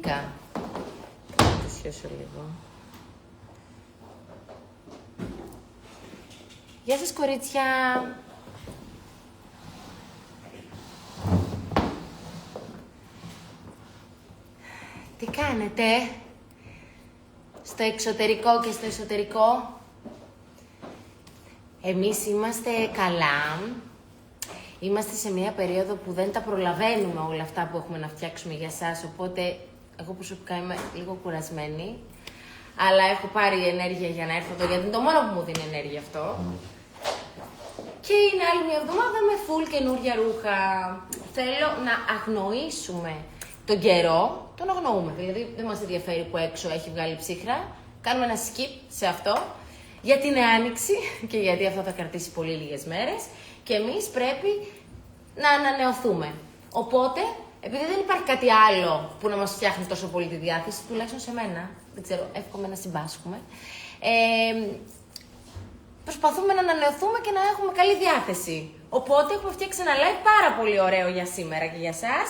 μπήκα. Θα το σιώσω λίγο. Γεια σας, κορίτσια. Τι κάνετε? Στο εξωτερικό και στο εσωτερικό. Εμείς είμαστε καλά. Είμαστε σε μια περίοδο που δεν τα προλαβαίνουμε όλα αυτά που έχουμε να φτιάξουμε για σας, οπότε εγώ προσωπικά είμαι λίγο κουρασμένη. Αλλά έχω πάρει ενέργεια για να έρθω εδώ, γιατί είναι το μόνο που μου δίνει ενέργεια αυτό. Και είναι άλλη μια εβδομάδα με full καινούρια ρούχα. Θέλω να αγνοήσουμε τον καιρό, τον αγνοούμε. Δηλαδή δεν μας ενδιαφέρει που έξω έχει βγάλει ψύχρα. Κάνουμε ένα skip σε αυτό, γιατί είναι άνοιξη και γιατί αυτό θα κρατήσει πολύ λίγες μέρες. Και εμείς πρέπει να ανανεωθούμε. Οπότε, επειδή δεν υπάρχει κάτι άλλο που να μας φτιάχνει τόσο πολύ τη διάθεση, τουλάχιστον σε μένα, δεν ξέρω, εύχομαι να συμπάσχουμε, προσπαθούμε να ανανεωθούμε και να έχουμε καλή διάθεση. Οπότε έχουμε φτιάξει ένα live πάρα πολύ ωραίο για σήμερα και για σας,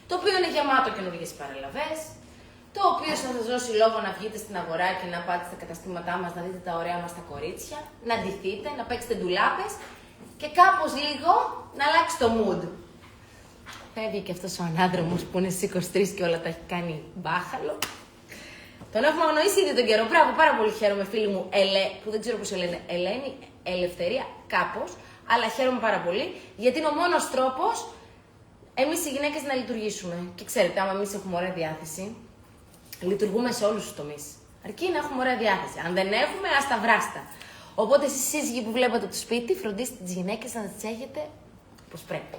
το οποίο είναι γεμάτο καινούργιες παραλαβές, το οποίο θα σας δώσει λόγο να βγείτε στην αγορά και να πάτε στα καταστήματά μας, να δείτε τα ωραία μας τα κορίτσια, να ντυθείτε, να παίξετε ντουλάπες και κάπως λίγο να αλλάξει το mood. Φεύγει και αυτός ο ανάδρομος που είναι στις 23 και όλα τα έχει κάνει μπάχαλο. Τον έχουμε αγνοήσει ήδη τον καιρό. Μπράβο, πάρα πολύ χαίρομαι, φίλοι μου, που δεν ξέρω πώς σε λένε, Ελένη, Ελευθερία, κάπως, αλλά χαίρομαι πάρα πολύ, γιατί είναι ο μόνος τρόπος εμείς οι γυναίκες να λειτουργήσουμε. Και ξέρετε, άμα εμείς έχουμε ωραία διάθεση, λειτουργούμε σε όλους τους τομείς. Αρκεί να έχουμε ωραία διάθεση. Αν δεν έχουμε, άστα βράστα. Οπότε εσείς σύζυγοι που βλέπετε το σπίτι, φροντίστε τις γυναίκες να τις έχετε όπως πρέπει.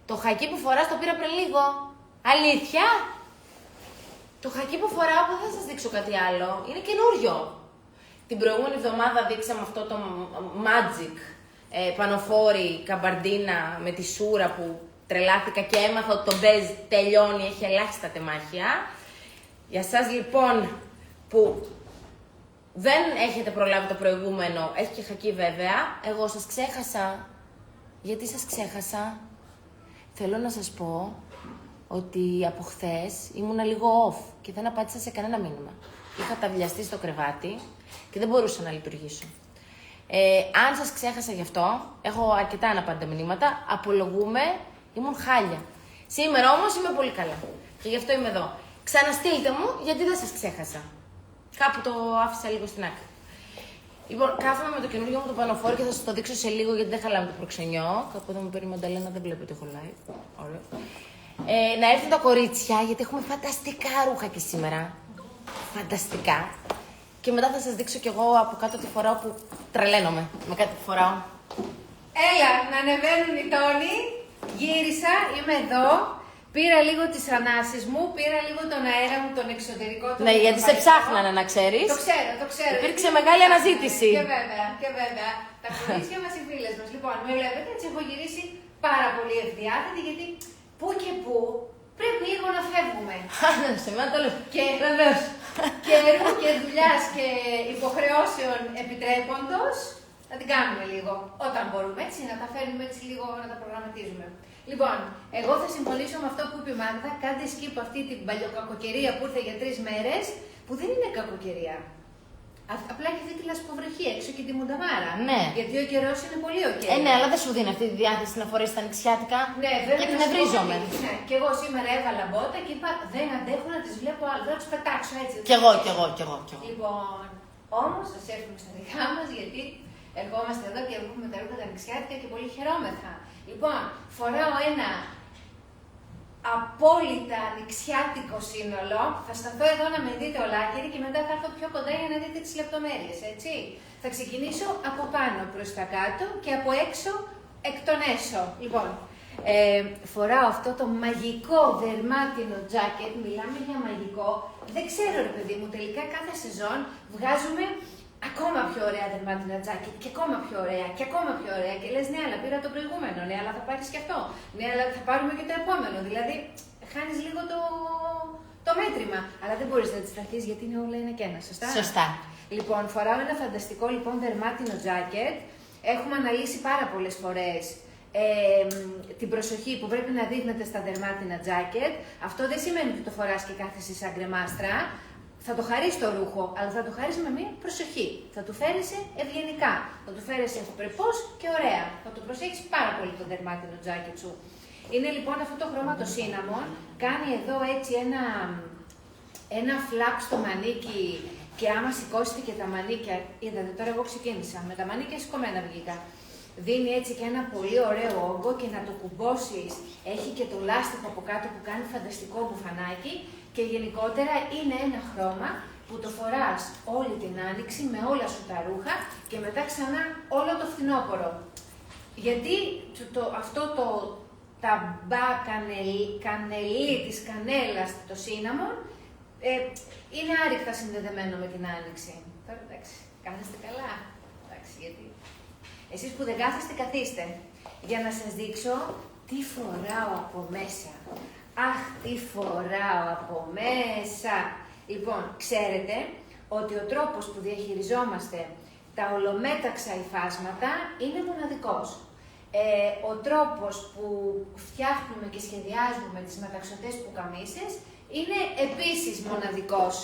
Το χακί που φοράς το πήρα πριν λίγο. Αλήθεια! Το χακί που φοράω, δεν θα σας δείξω κάτι άλλο. Είναι καινούριο. Την προηγούμενη εβδομάδα δείξαμε αυτό το Magic πανοφόρι καμπαρντίνα με τη σούρα που τρελάθηκα και έμαθα ότι το μπέζ τελειώνει, έχει ελάχιστα τεμάχια. Για σας λοιπόν που δεν έχετε προλάβει το προηγούμενο, έχει και χακί βέβαια, εγώ σας ξέχασα. Γιατί σας ξέχασα? Θέλω να σας πω ότι από χθες ήμουνα λίγο off και δεν απάντησα σε κανένα μήνυμα. Είχα ταυλιαστεί στο κρεβάτι και δεν μπορούσα να λειτουργήσω. Αν σας ξέχασα γι' αυτό, έχω αρκετά αναπάντα μηνύματα, απολογούμε, ήμουν χάλια. Σήμερα όμως είμαι πολύ καλά και γι' αυτό είμαι εδώ. Ξαναστείλτε μου, γιατί δεν σας ξέχασα. Κάπου το άφησα λίγο στην άκρη. Λοιπόν, κάθομαι με το καινούργιο μου το πανοφόρι και θα σας το δείξω σε λίγο, γιατί δεν χαλάμε το προξενιό. Κάπου εδώ μου παίρνει η Μανταλένα, δεν βλέπετε, έχω live. Ωραία. Να έρθουν τα κορίτσια, γιατί έχουμε φανταστικά ρούχα και σήμερα. Φανταστικά. Και μετά θα σας δείξω κι εγώ από κάτω τι φοράω, που τρελαίνομαι με κάτι που φοράω. Έλα, να ανεβαίνουν οι τόνοι. Γύρισα, είμαι εδώ. Πήρα λίγο τις ανάσεις μου, πήρα λίγο τον αέρα μου, τον εξωτερικό. Ναι, γιατί σε ψάχνανε, να ξέρεις. Το ξέρω, το ξέρω. Υπήρξε μεγάλη αναζήτηση. Και βέβαια. Τα κορίτσια μας, οι φίλες μας. Λοιπόν, με βλέπετε, έτσι έχω γυρίσει πάρα πολύ ευδιάθετη, γιατί που και που πρέπει λίγο να φεύγουμε. Σε μένα το λέω. Και βεβαίως. Καιρού και δουλειάς και υποχρεώσεων επιτρέποντος, να την κάνουμε λίγο. Όταν μπορούμε, έτσι, να τα φέρνουμε έτσι λίγο, να τα προγραμματίζουμε. Λοιπόν, εγώ θα συμφωνήσω με αυτό που είπε η Μάγδα. Κάντε skip αυτή την παλιοκακοκαιρία που ήρθε για 3 μέρες, που δεν είναι κακοκαιρία. Απλά έχει δει τη λασποβροχή έξω και τη μουνταμάρα. Ναι. Γιατί ο καιρός είναι πολύ ok. Ναι, αλλά δεν σου δίνει αυτή τη διάθεση να φορέσει τα νηξιάτικα. Ναι, βέβαια. Και εκνευρίζομαι. Ναι, και εγώ σήμερα έβαλα μπότα και είπα δεν αντέχω να τις βλέπω άλλο. Θα τους πετάξω έτσι. Κι εγώ. Λοιπόν, όμως ας έρθουμε στα δικά μας, γιατί ερχόμαστε εδώ και έχουμε τα ρούχα τα νηξιάτικα και πολύ χαιρόμεθα. Λοιπόν, φοράω ένα απόλυτα νηξιάτικο σύνολο. Θα σταθώ εδώ να με δείτε ολάκερη και μετά θα έρθω πιο κοντά για να δείτε τις λεπτομέρειες, έτσι. Θα ξεκινήσω από πάνω προς τα κάτω και από έξω εκ των έσω. Λοιπόν, φοράω αυτό το μαγικό δερμάτινο τζάκετ, μιλάμε για μαγικό. Δεν ξέρω ρε παιδί μου, τελικά κάθε σεζόν βγάζουμε ακόμα πιο ωραία δερμάτινα τζάκετ και ακόμα πιο ωραία και ακόμα πιο ωραία. Και λες ναι, αλλά πήρα το προηγούμενο, ναι, αλλά θα πάρεις και αυτό. Ναι, αλλά θα πάρουμε και το επόμενο. Δηλαδή, χάνεις λίγο το μέτρημα. Αλλά δεν μπορείς να αντισταθείς γιατί είναι όλα ένα και ένα, σωστά. Σωστά. Λοιπόν, φοράω ένα φανταστικό λοιπόν δερμάτινο τζάκετ. Έχουμε αναλύσει πάρα πολλές φορές την προσοχή που πρέπει να δείχνετε στα δερμάτινα τζάκετ. Αυτό δεν σημαίνει ότι το φοράς και κάθεσαι σαν γκρεμάστρα. Θα το χαρείς το ρούχο, αλλά θα το χαρείς με μια προσοχή. Θα του φέρεσαι ευγενικά. Θα του φέρεσαι ευπρεπώς και ωραία. Θα το προσέχεις πάρα πολύ το δερμάτινο τζάκετ σου. Είναι λοιπόν αυτό το χρώμα το cinnamon. Κάνει εδώ έτσι ένα φλαπ στο μανίκι και άμα σηκώσετε και τα μανίκια. Είδατε τώρα εγώ ξεκίνησα. Με τα μανίκια σηκωμένα βγήκα. Δίνει έτσι και ένα πολύ ωραίο όγκο και να το κουμπώσεις. Έχει και το λάστιχο από κάτω που κάνει φανταστικό μπουφανάκι. Και γενικότερα είναι ένα χρώμα που το φοράς όλη την άνοιξη με όλα σου τα ρούχα και μετά ξανά όλο το φθινόπωρο. Γιατί τα μπα κανελί της κανέλας, το cinnamon, είναι άρρηκτα συνδεδεμένο με την άνοιξη. Τώρα εντάξει, κάθεστε καλά. Εντάξει, γιατί. Εσείς που δεν κάθεστε, καθίστε. Για να σας δείξω τι φοράω από μέσα. Αχ, τι φοράω από μέσα! Λοιπόν, ξέρετε ότι ο τρόπος που διαχειριζόμαστε τα ολομέταξα υφάσματα είναι μοναδικός. Ο τρόπος που φτιάχνουμε και σχεδιάζουμε τις μεταξωτές πουκαμίσες είναι επίσης μοναδικός.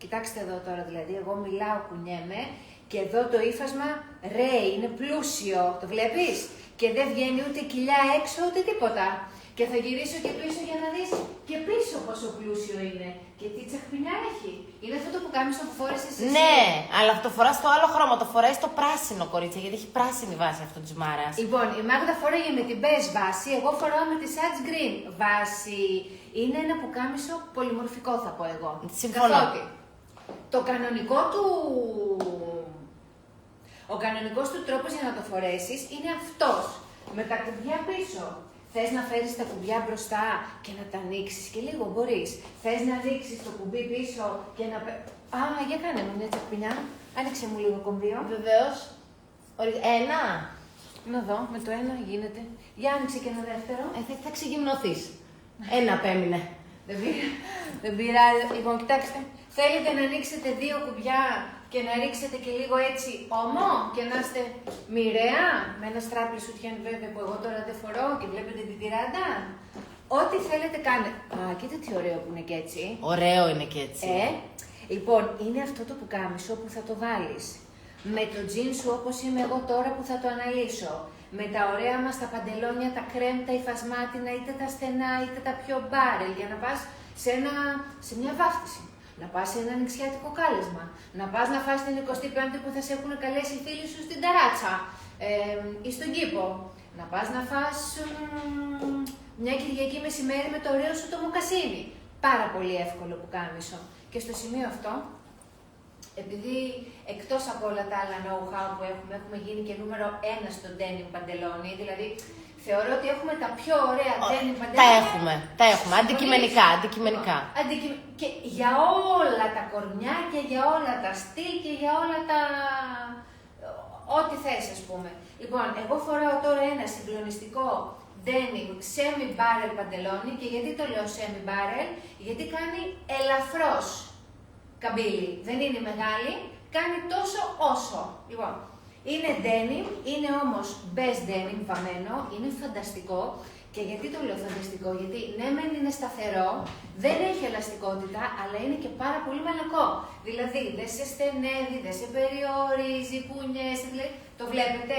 Κοιτάξτε εδώ τώρα, δηλαδή, εγώ μιλάω, κουνιέμαι και εδώ το ύφασμα ρέει, είναι πλούσιο, το βλέπεις? Και δεν βγαίνει ούτε κοιλιά έξω, ούτε τίποτα. Και θα γυρίσω και πίσω για να δεις και πίσω πόσο πλούσιο είναι. Και τι τσαχπινιά έχει. Είναι αυτό το πουκάμισο που φόρεσες εσύ. Ναι, αλλά αυτό φοράς το άλλο χρώμα. Το φοράει στο πράσινο, κορίτσια, γιατί έχει πράσινη βάση αυτό της Μάρας. Λοιπόν, η Μάγδα φόραγε με την beige βάση, εγώ φοράω με τη sage green βάση. Είναι ένα πουκάμισο πολυμορφικό, θα πω εγώ. Συμφωνώ. Καθότι το κανονικό του... Ο κανονικός του τρόπος για να το φορέσεις είναι αυτός. Με τα κουμπιά πίσω. Θες να φέρεις τα κουμπιά μπροστά και να τα ανοίξεις και λίγο μπορείς. Θες να ανοίξεις το κουμπί πίσω και να... Α, για κάνε μου μια τσακπινιά. Άνοιξε μου λίγο κομβίο. Βεβαίως. Ένα. Να δω, με το ένα γίνεται. Για άνοιξε και ένα δεύτερο. Θα ξεγυμνοθείς. Ένα απέμεινε. Δεν πειράζει. Λοιπόν, κοιτάξτε. Θέλετε να ανοίξετε δύο κουμπιά και να ρίξετε και λίγο έτσι ομό και να είστε μοιραία, με ένα στράπλι σουτιέν βέβαια που εγώ τώρα δεν φορώ και βλέπετε την τυράντα. Ό,τι θέλετε κάντε. Α, κοίτα τι ωραίο που είναι και έτσι. Ωραίο είναι και έτσι. Λοιπόν, είναι αυτό το πουκάμισο που θα το βάλεις. Με το τζιν σου όπως είμαι εγώ τώρα που θα το αναλύσω. Με τα ωραία μας τα παντελόνια, τα κρέμ, τα υφασμάτινα, είτε τα στενά είτε τα πιο μπάρελ, για να πας σε μια βάφτιση. Να πας σε ένα ανοιξιάτικο κάλεσμα. Να πας να φας την 25η που θα σε έχουν καλέσει οι φίλοι σου στην ταράτσα ή στον κήπο. Να πας να φας μια Κυριακή μεσημέρι με το ωραίο σου το μοκασίνι. Πάρα πολύ εύκολο πουκάμισο. Και στο σημείο αυτό, επειδή εκτός από όλα τα άλλα know-how που έχουμε γίνει και νούμερο 1 στο denim παντελόνι, δηλαδή θεωρώ ότι έχουμε τα πιο ωραία denim παντελόνια. Τα έχουμε. Αντικειμενικά. Και για όλα τα κορμιά και για όλα τα στυλ και για όλα τα... ό,τι θες, ας πούμε. Λοιπόν, εγώ φοράω τώρα ένα συγκλονιστικό denim semi-barrel παντελόνι και γιατί το λέω semi-barrel? Γιατί κάνει ελαφρώς καμπύλη. Δεν είναι μεγάλη, κάνει τόσο όσο. Λοιπόν, είναι denim, είναι όμως best denim βαμμένο, είναι φανταστικό. Και γιατί το λέω φανταστικό? Γιατί ναι, μεν είναι σταθερό, δεν έχει ελαστικότητα, αλλά είναι και πάρα πολύ μαλακό. Δηλαδή, δεν σε στενεύει, δεν σε περιορίζει, κουνιέσαι, δηλαδή, το βλέπετε.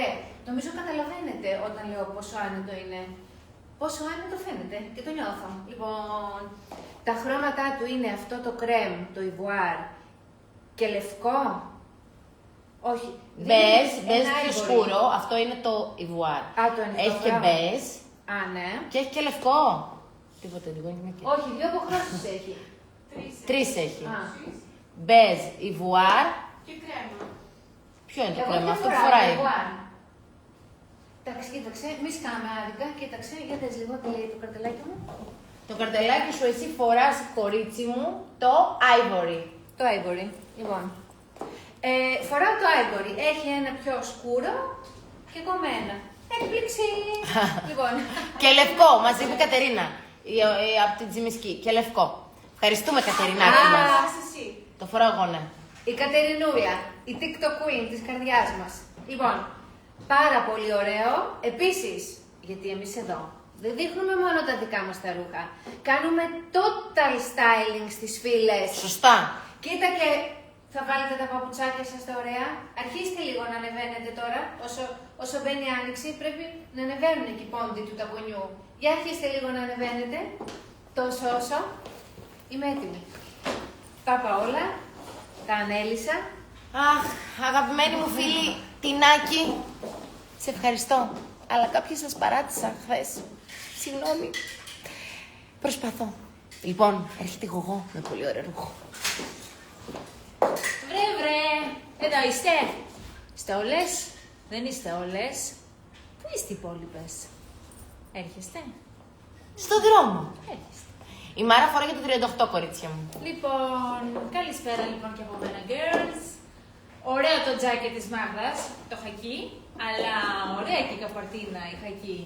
Νομίζω καταλαβαίνετε όταν λέω πόσο άνετο είναι. Πόσο άνετο φαίνεται και το νιώθω. Λοιπόν, τα χρώματά του είναι αυτό το κρέμ, το ιβουάρ και λευκό. Όχι. Μπέζ πιο σκούρο, αυτό είναι το ιβουάρ. Έχει και μπέζ. Α, ναι. Και έχει και λευκό. Τίποτα, λίγο είναι και... Όχι, δύο αποχρώσεις έχει. Τρεις έχει. Μπέζ, ιβουάρ. Και κρέμα. Ποιο είναι το κρέμα, αυτό που φοράει? Εντάξει, κοίταξε, μη σκάμε άδικα, κοίταξε, για δες λίγο τι λέει το καρτελάκι μου. Το καρτελάκι σου εσύ φοράς, κορίτσι μου, το ivory. Το ivory, λοιπόν. Φοράω το ivory, έχει ένα πιο σκούρο και κομμένα. Έκπληξη! Λοιπόν. Και λευκό, μαζί με η Κατερίνα, από την Τζιμισκή. Και λευκό. Ευχαριστούμε, Κατερινάκη μας. Το φοράω εγώ, ναι. Η Κατερινούλια, η TikTok Queen της καρδιάς μας. Λοιπόν, πάρα πολύ ωραίο. Επίσης, Γιατί εμείς εδώ δεν δείχνουμε μόνο τα δικά μας τα ρούχα. Κάνουμε total styling στις φίλες. Σωστά. Κοίτα και θα βάλετε τα παπουτσάκια σας τα ωραία. Αρχίστε λίγο να ανεβαίνετε τώρα. Όσο μπαίνει η άνοιξη πρέπει να ανεβαίνουν εκεί οι πόντοι του ταπονιού. Για αρχίστε λίγο να ανεβαίνετε. Τόσο όσο. Είμαι έτοιμη. Τα είπα όλα. Τα ανέλησα. Αχ, αγαπημένη μου φίλη, Τινάκη, σε ευχαριστώ. Αλλά κάποιοι σας παράτησα χθες. Συγγνώμη. Προσπαθώ. Λοιπόν, έρχεται η Γογό με πολύ ωραίο ρούχο. Βρε, εδώ είστε. Είστε όλες. Δεν είστε όλες. Πού είστε οι υπόλοιπες? Έρχεστε? Στο δρόμο. Έρχεστε. Η Μάρα φοράει για το 38, κορίτσια μου. Λοιπόν, καλησπέρα λοιπόν και από μένα, girls. Ωραίο το τζάκετ της Μάγδας, το χακί, αλλά ωραία και η καπαρτίνα, η χακί.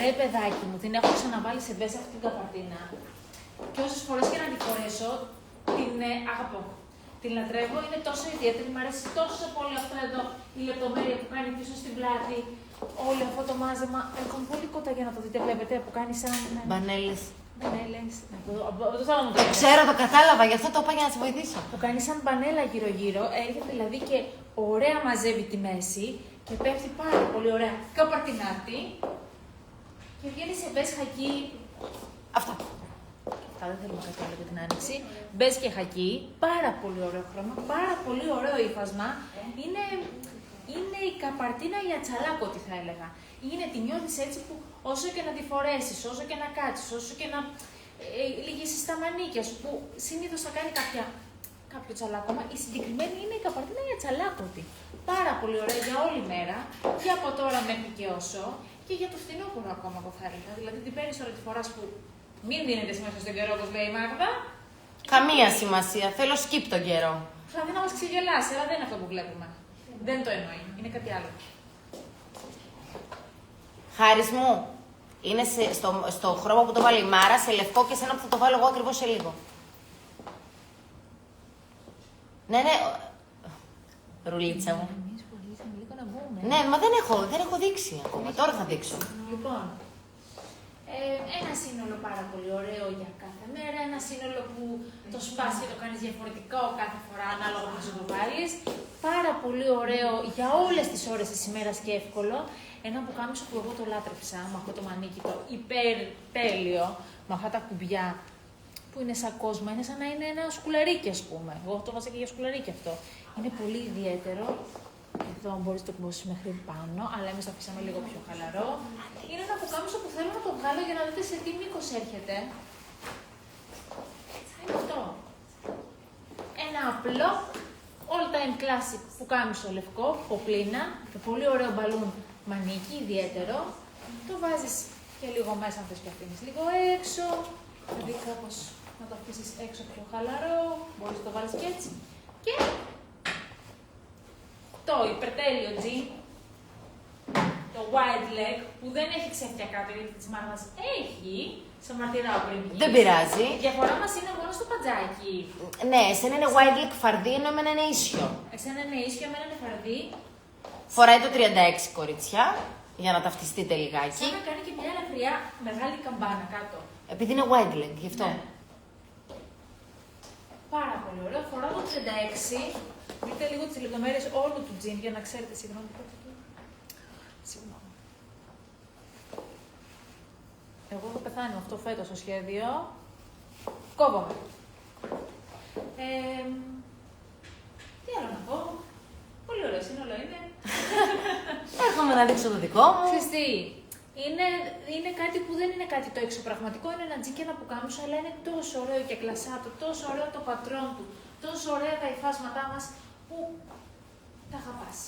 Ρε παιδάκι μου, την έχω ξαναβάλει σε μπέζα αυτή την καπαρτίνα. Και όσες φορές και να τη φορέσω, την αγαπώ. Την λατρεύω, είναι τόσο ιδιαίτερη, μου αρέσει τόσο πολύ αυτό εδώ, η λεπτομέρεια που κάνει πίσω στην πλάτη. Όλο αυτό το μάζεμα, έρχομαι πολύ κοντά για να το δείτε, βλέπετε, που κάνει σαν... Μπανέλες. Μπανέλες. Το ξέρω, το κατάλαβα, γι' αυτό το είπα για να σε βοηθήσω. Που κάνει σαν μπανέλα γύρω-γύρω, έρχεται δηλαδή και ωραία μαζεύει τη μέση και πέφτει πάρα πολύ ωραία καπαρτινάτη και βγαίνει σε μπες χακί. Αυτά. Αυτά δεν θέλουμε κάτι άλλο για την άνοιξη. Μπες και χακί, πάρα πολύ ωραίο χρώμα, πάρα πολύ ωραίο ύφασμα. Είναι η καπαρτίνα για τσαλάκο, τι θα έλεγα. Τη νιώθεις έτσι που όσο και να τη φορέσεις, όσο και να κάτσεις, όσο και να λυγίσεις στα μανίκια σου, που συνήθως θα κάνει κάποιο τσαλάκωμα, η συγκεκριμένη είναι η καπαρτίνα για τσαλάκωτη. Πάρα πολύ ωραία για όλη μέρα, και από τώρα μέχρι και όσο, και για το φθινόπωρο ακόμα, εγώ θα έλεγα. Δηλαδή την παίρνεις ώρα τη φοράς που μην δίνεται σημασία στον καιρό, όπως λέει η Μάγδα. Καμία σημασία. Θέλω skip τον καιρό. Δηλαδή να μας ξεγελάσει, αλλά δεν είναι αυτό που βλέπουμε. Δεν το εννοεί. Είναι κάτι άλλο. Χάρης μου, είναι στο χρώμα που το βάλει η Μάρα, σε λευκό, και σε ένα που θα το βάλω εγώ ακριβώς σε λίγο. Ναι. Ρουλίτσα μου. Ναι, μα δεν έχω δείξει ακόμα. Τώρα θα δείξω. Λοιπόν, ένα σύνολο πάρα πολύ ωραίο για κάθε μέρα. Ένα σύνολο που το σπάς και το κάνεις διαφορετικό κάθε φορά, ανάλογα με το βάλεις. Πάρα πολύ ωραίο για όλες τις ώρες της ημέρας και εύκολο. Ένα πουκάμισο που εγώ το λάτρεψα, με αυτό το μανίκι το υπερτέλειο, με αυτά τα κουμπιά που είναι σαν κόσμο, είναι σαν να είναι ένα σκουλαρίκι, ας πούμε. Εγώ το βάζα και για σκουλαρίκι αυτό. Είναι πολύ ιδιαίτερο. Εδώ μπορείς να το κουμπώσεις μέχρι πάνω, αλλά εμείς το αφήσαμε λίγο πιο χαλαρό. Είναι ένα πουκάμισο που θέλω να το βγάλω για να δείτε σε τι μήκος έρχεται. Είναι αυτό. Ένα απλό all time classic πουκάμισο λευκό, ποπλίνα, και πολύ ωραίο μπαλούν μανίκι, ιδιαίτερο. Το βάζεις και λίγο μέσα, αν θες, και αφήνεις λίγο έξω. Δηλαδή κάπως να το αφήσεις έξω πιο χαλαρό, μπορείς να το βάλεις και έτσι. Και το υπερτέλειο jean, το wide leg, που δεν έχει ξέφτια κάτω, γιατί της Μάγδας έχει, σε μαρτυράω πριν βγει. Δεν πειράζει. Η διαφορά μας είναι μόνο στο παντζάκι. Ναι, εσένα είναι wide leg φαρδί, ενώ εμένα είναι ίσιο. Εσένα είναι ίσιο, εμένα είναι φαρδί. Φοράει το 36, κορίτσια, για να ταυτιστείτε λιγάκι. Σαν να κάνει και μια ελαφριά μεγάλη καμπάνα κάτω. Επειδή είναι wide leg, γι' αυτό. Ναι. Πάρα πολύ ωραίο. Φοράω το 36. Δείτε λίγο τις λεπτομέρειες όλου του τζιν για να ξέρετε. Συγγνώμη. Εγώ θα πεθάνω αυτό φέτος στο σχέδιο. Κόβομαι. Τι άλλο να πω. Πολύ ωραίο σύνολο είναι. Έρχομαι να δείξω το δικό μου. Ξέρεις τι, είναι κάτι που δεν είναι κάτι το εξωπραγματικό, είναι ένα τζιν και ένα πουκάμισο, αλλά είναι τόσο ωραίο και κλασάτο, τόσο ωραίο το πατρόν του, τόσο ωραία τα υφάσματά μας, που τα αγαπάς.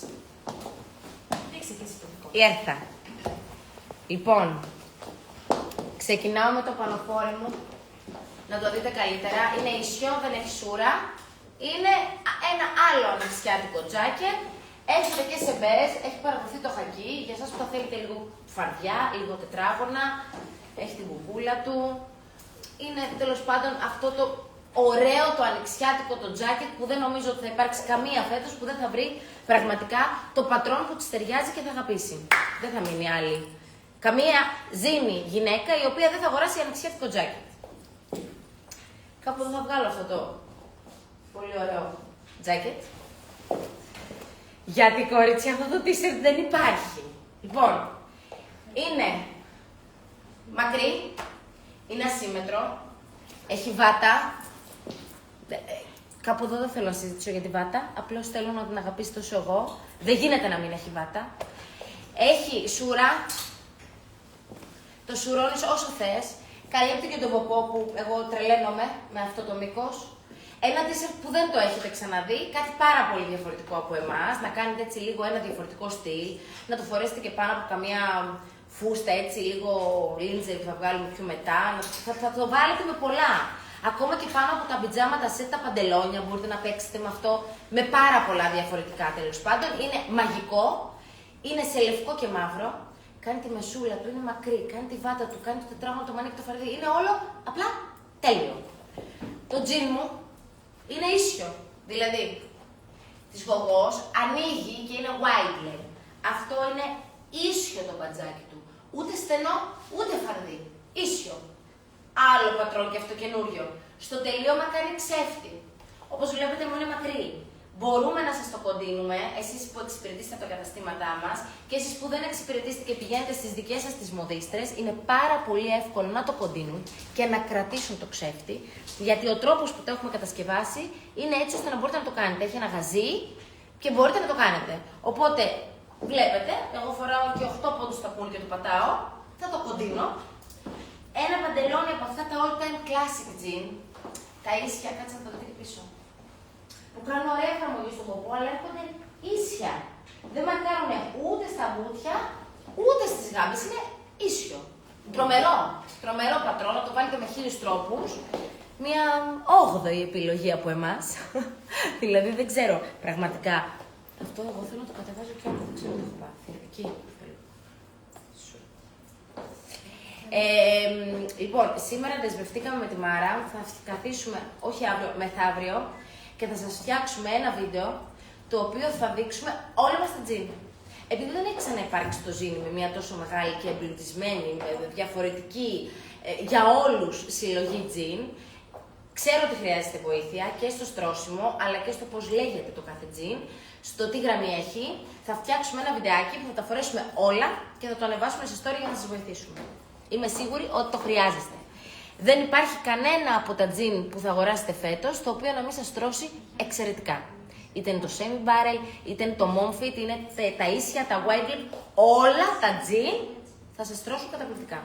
Δείξε και εσύ το δικό. Έρθα. Λοιπόν, ξεκινάω με το πανοφόρι μου, να το δείτε καλύτερα. Είναι ισιό, δεν έχει σούρα. Είναι ένα άλλο ανοιξιάτικο τζάκετ. Έχετε και σε μπες, έχει παραδοθεί το χακί, για εσάς που θα θέλετε λίγο φαρδιά, λίγο τετράγωνα, έχει την κουκούλα του. Είναι τέλος πάντων αυτό το ωραίο, το ανοιξιάτικο το τζάκετ που δεν νομίζω ότι θα υπάρξει καμία φέτος που δεν θα βρει πραγματικά το πατρόν που της ταιριάζει και θα αγαπήσει. Δεν θα μείνει άλλη Καμία ζήνη γυναίκα η οποία δεν θα αγοράσει ανοιξιάτικο τζάκετ. Κάπου εδώ θα βγάλω αυτό το πολύ ωραίο τζάκετ. Γιατί κορίτσια αυτό το t-shirt δεν υπάρχει. Λοιπόν, είναι μακρύ, είναι ασύμμετρο, έχει βάτα. Κάπου εδώ δεν θέλω να συζητήσω για τη βάτα, απλώς θέλω να την αγαπήσει τόσο εγώ. Δεν γίνεται να μην έχει βάτα. Έχει σούρα, το σουρώνεις όσο θες. Καλύπτει και τον ποπό που εγώ τρελαίνομαι με αυτό το μήκος. Ένα t-shirt που δεν το έχετε ξαναδεί, κάτι πάρα πολύ διαφορετικό από εμάς. Να κάνετε έτσι λίγο ένα διαφορετικό στυλ, να το φορέσετε και πάνω από καμία φούστα έτσι λίγο λίντζερ που θα βγάλουμε πιο μετά. Θα το βάλετε με πολλά. Ακόμα και πάνω από τα πιτζάμα, τα σετ, τα παντελόνια, μπορείτε να παίξετε με αυτό με πάρα πολλά διαφορετικά τέλος πάντων. Είναι μαγικό, είναι σε λευκό και μαύρο. Κάνει τη μεσούλα του, είναι μακρύ, κάνει τη βάτα του, κάνει το τετράγωνο, το μανίκι, το φαρδί. Είναι όλο απλά τέλειο. Το τζιν μου είναι ίσιο. Δηλαδή, της γογός ανοίγει και είναι wide leg. Αυτό είναι ίσιο το μπατζάκι του. Ούτε στενό, ούτε φαρδί. Ίσιο. Άλλο πατρόν και αυτό καινούριο. Στο τελείωμα κάνει ξέφτη. Όπως βλέπετε μου είναι μακρύ. Μπορούμε να σας το κοντίνουμε, εσείς που εξυπηρετήσετε από τα καταστήματά μας και εσείς που δεν εξυπηρετήσετε και πηγαίνετε στις δικές σας τις μοδίστρες, είναι πάρα πολύ εύκολο να το κοντίνουν και να κρατήσουν το ξέφτη, γιατί ο τρόπος που το έχουμε κατασκευάσει είναι έτσι ώστε να μπορείτε να το κάνετε. Έχει ένα γαζί και μπορείτε να το κάνετε. Οπότε, βλέπετε, εγώ φοράω και 8 πόντους στα πουλ και το πατάω, θα το κοντίνω. Ένα παντελόνι από αυτά τα all time classic jean, τα ίσια, κάτσε να το δείτε πίσω. Που κάνουν ωραία εφαρμογή στον ποπό, αλλά έρχονται ίσια. Δεν μαρκάρουν ούτε στα μπούτια, ούτε στις γάμπες. Είναι ίσιο. Τρομερό. Τρομερό πατρόν, το βάλετε με 1000 τρόπους. Μια 8η επιλογή από εμάς. Δηλαδή δεν ξέρω πραγματικά. Αυτό εγώ θέλω να το κατεβάζω και άλλο. Δεν ξέρω τι έχω πάθει. Εκεί. Λοιπόν, σήμερα δεσμευτήκαμε με τη Μάρα. Θα καθίσουμε, όχι αύριο, μεθαύριο. Και θα σας φτιάξουμε ένα βίντεο το οποίο θα δείξουμε όλα μας τα τζιν. Επειδή δεν έχει ξαναυπάρξει το ζίνι με μια τόσο μεγάλη και εμπλουτισμένη, διαφορετική για όλους συλλογή τζιν, ξέρω ότι χρειάζεται βοήθεια και στο στρώσιμο, αλλά και στο πώς λέγεται το κάθε τζιν, στο τι γραμμή έχει. Θα φτιάξουμε ένα βιντεάκι που θα τα φορέσουμε όλα και θα το ανεβάσουμε σε story για να σας βοηθήσουμε. Είμαι σίγουρη ότι το χρειάζεστε. Δεν υπάρχει κανένα από τα τζιν που θα αγοράσετε φέτος, το οποίο να μην σας τρώσει εξαιρετικά. Είτε είναι το semi-barrel, είτε είναι το mom-fit, είναι τα ίσια, τα wide leg, όλα τα τζιν θα σας τρώσουν καταπληκτικά.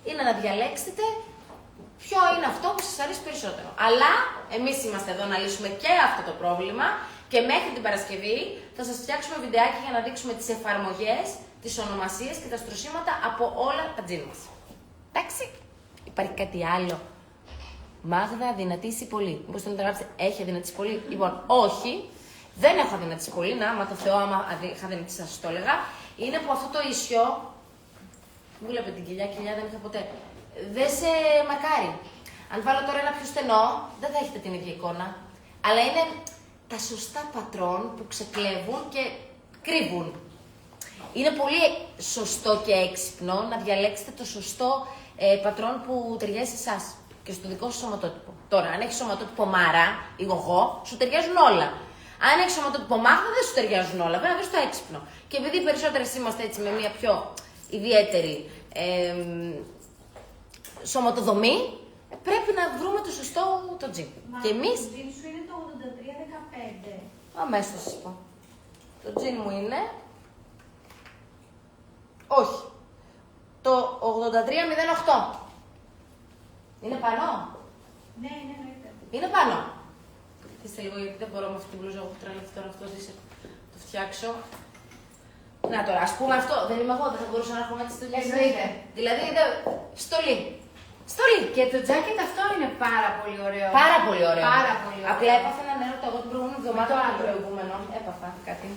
Είναι να διαλέξετε ποιο είναι αυτό που σας αρέσει περισσότερο. Αλλά εμείς είμαστε εδώ να λύσουμε και αυτό το πρόβλημα και μέχρι την Παρασκευή θα σας φτιάξουμε βιντεάκι για να δείξουμε τις εφαρμογές, τις ονομασίες και τα στρωσίματα από όλα τα τζιν μας. Εντάξει. Υπάρχει κάτι άλλο. Μάγδα, αδυνατήσει πολύ. Μήπως θέλετε να γράψετε, έχει αδυνατήσει πολύ. Λοιπόν, όχι, δεν έχω αδυνατήσει πολύ. Να, μα το Θεό, άμα είχα αδυνατήσει, θα σας το έλεγα. Είναι που αυτό το ίσιο. Μου βλέπετε την κοιλιά δεν είχα ποτέ. Δεν σε μακάρι. Αν βάλω τώρα ένα πιο στενό, δεν θα έχετε την ίδια εικόνα. Αλλά είναι τα σωστά πατρόν που ξεκλέβουν και κρύβουν. Είναι πολύ σωστό και έξυπνο να διαλέξετε το σωστό πατρόν που ταιριάζει σε εσάς και στο δικό σας σωματότυπο. Τώρα, αν έχει σωματότυπο Μάρα ή εγώ, σου ταιριάζουν όλα. Αν έχει σωματότυπο Μάγδα, δεν σου ταιριάζουν όλα. Βέβαια, βρεις το έξυπνο. Και επειδή οι περισσότερες είμαστε έτσι με μια πιο ιδιαίτερη σωματοδομή, πρέπει να βρούμε το σωστό το τζιν. Και εμείς. Το τζιν σου είναι το 83-15. Αμέσως θα σας πω. Το τζιν μου είναι. Όχι. Το 83-08. Είναι πάνω. Ναι, εννοείται. Είναι πάνω. Είστε λίγο γιατί δεν μπορώ με αυτή την μπλούζα που τρέλαθει τώρα αυτό το φτιάξω. Να τώρα, ας πούμε αυτό, δεν είμαι εγώ, δεν θα μπορούσα να έχω έτσι στο δουλειά. Εννοείται. Δηλαδή, στολή. Στολή. Και το τζάκετ αυτό είναι πάρα πολύ ωραίο. Πάρα πολύ ωραίο. Πάρα πολύ ωραίο. Απλά έπαθα έναν έρωτα εγώ την προηγούμενη εβδομάδα με το προηγούμενο. Έπαθα κάτι.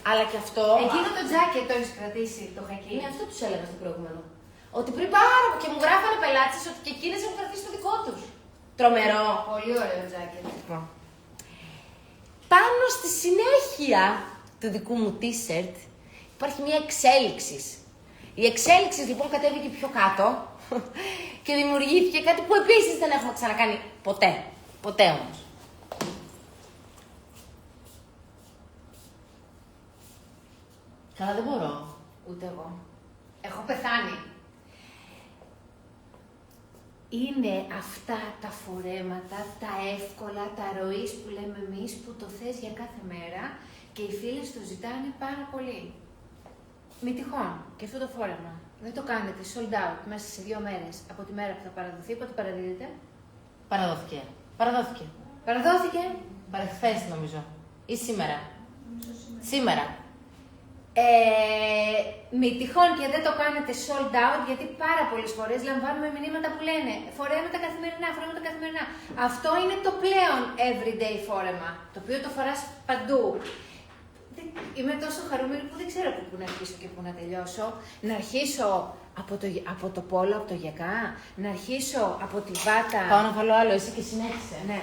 Αλλά και αυτό. Εκείνο το τζάκετ το έχεις κρατήσει, το χακί. Είναι αυτό τους έλεγα στο προηγούμενο. Ότι πριν πάρα και μου γράφανε πελάτες ότι και εκείνες έχουν κρατήσει το δικό τους. Τρομερό. Πολύ ωραίο τζάκετ. Πάνω στη συνέχεια του δικού μου t-shirt υπάρχει μια εξέλιξη. Η εξέλιξη λοιπόν κατέβηκε πιο κάτω και δημιουργήθηκε κάτι που επίσης δεν έχουμε ξανακάνει ποτέ. Ποτέ όμως. Καλά δεν μπορώ. Ούτε εγώ. Έχω πεθάνει. Είναι αυτά τα φορέματα, τα εύκολα, τα ροής που λέμε εμείς, που το θες για κάθε μέρα και οι φίλες το ζητάνε πάρα πολύ. Μη τυχόν και αυτό το φόρεμα δεν το κάνετε sold out μέσα σε 2 μέρες από τη μέρα που θα παραδοθεί, πότε παραδίδεται? Παραδόθηκε. Παραδόθηκε. Παρεχθές νομίζω. Ή σήμερα. Σήμερα. Μη τυχόν και δεν το κάνετε sold out, γιατί πάρα πολλές φορές λαμβάνουμε μηνύματα που λένε φορέματα καθημερινά. Αυτό είναι το πλέον everyday φόρεμα, το οποίο το φοράς παντού. Είμαι τόσο χαρούμενη που δεν ξέρω από πού να αρχίσω και πού να τελειώσω. Να αρχίσω από το πόλο, από το γιακά, να αρχίσω από τη βάτα. Πάω να βάλω άλλο, εσύ και συνέχισε. Ναι.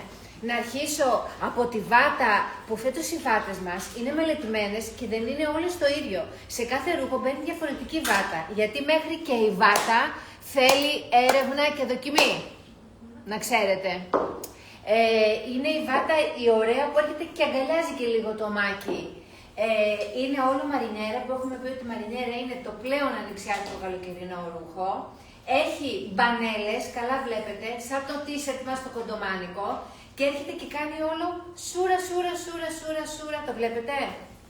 Να αρχίσω από τη βάτα, που φέτος οι βάτες μας είναι μελετημένες και δεν είναι όλες το ίδιο. Σε κάθε ρούχο μπαίνει διαφορετική βάτα, γιατί μέχρι και η βάτα θέλει έρευνα και δοκιμή. Να ξέρετε. Είναι η βάτα η ωραία που έρχεται και αγκαλιάζει και λίγο το μάκι. Είναι όλο μαρινέρα, που έχουμε πει ότι η μαρινέρα είναι το πλέον ανοιξιάτικο καλοκαιρινό ρούχο. Έχει μπανέλες, καλά βλέπετε, σαν το t-shirt μας το κοντομάνικο. Και έρχεται και κάνει όλο σούρα, το βλέπετε?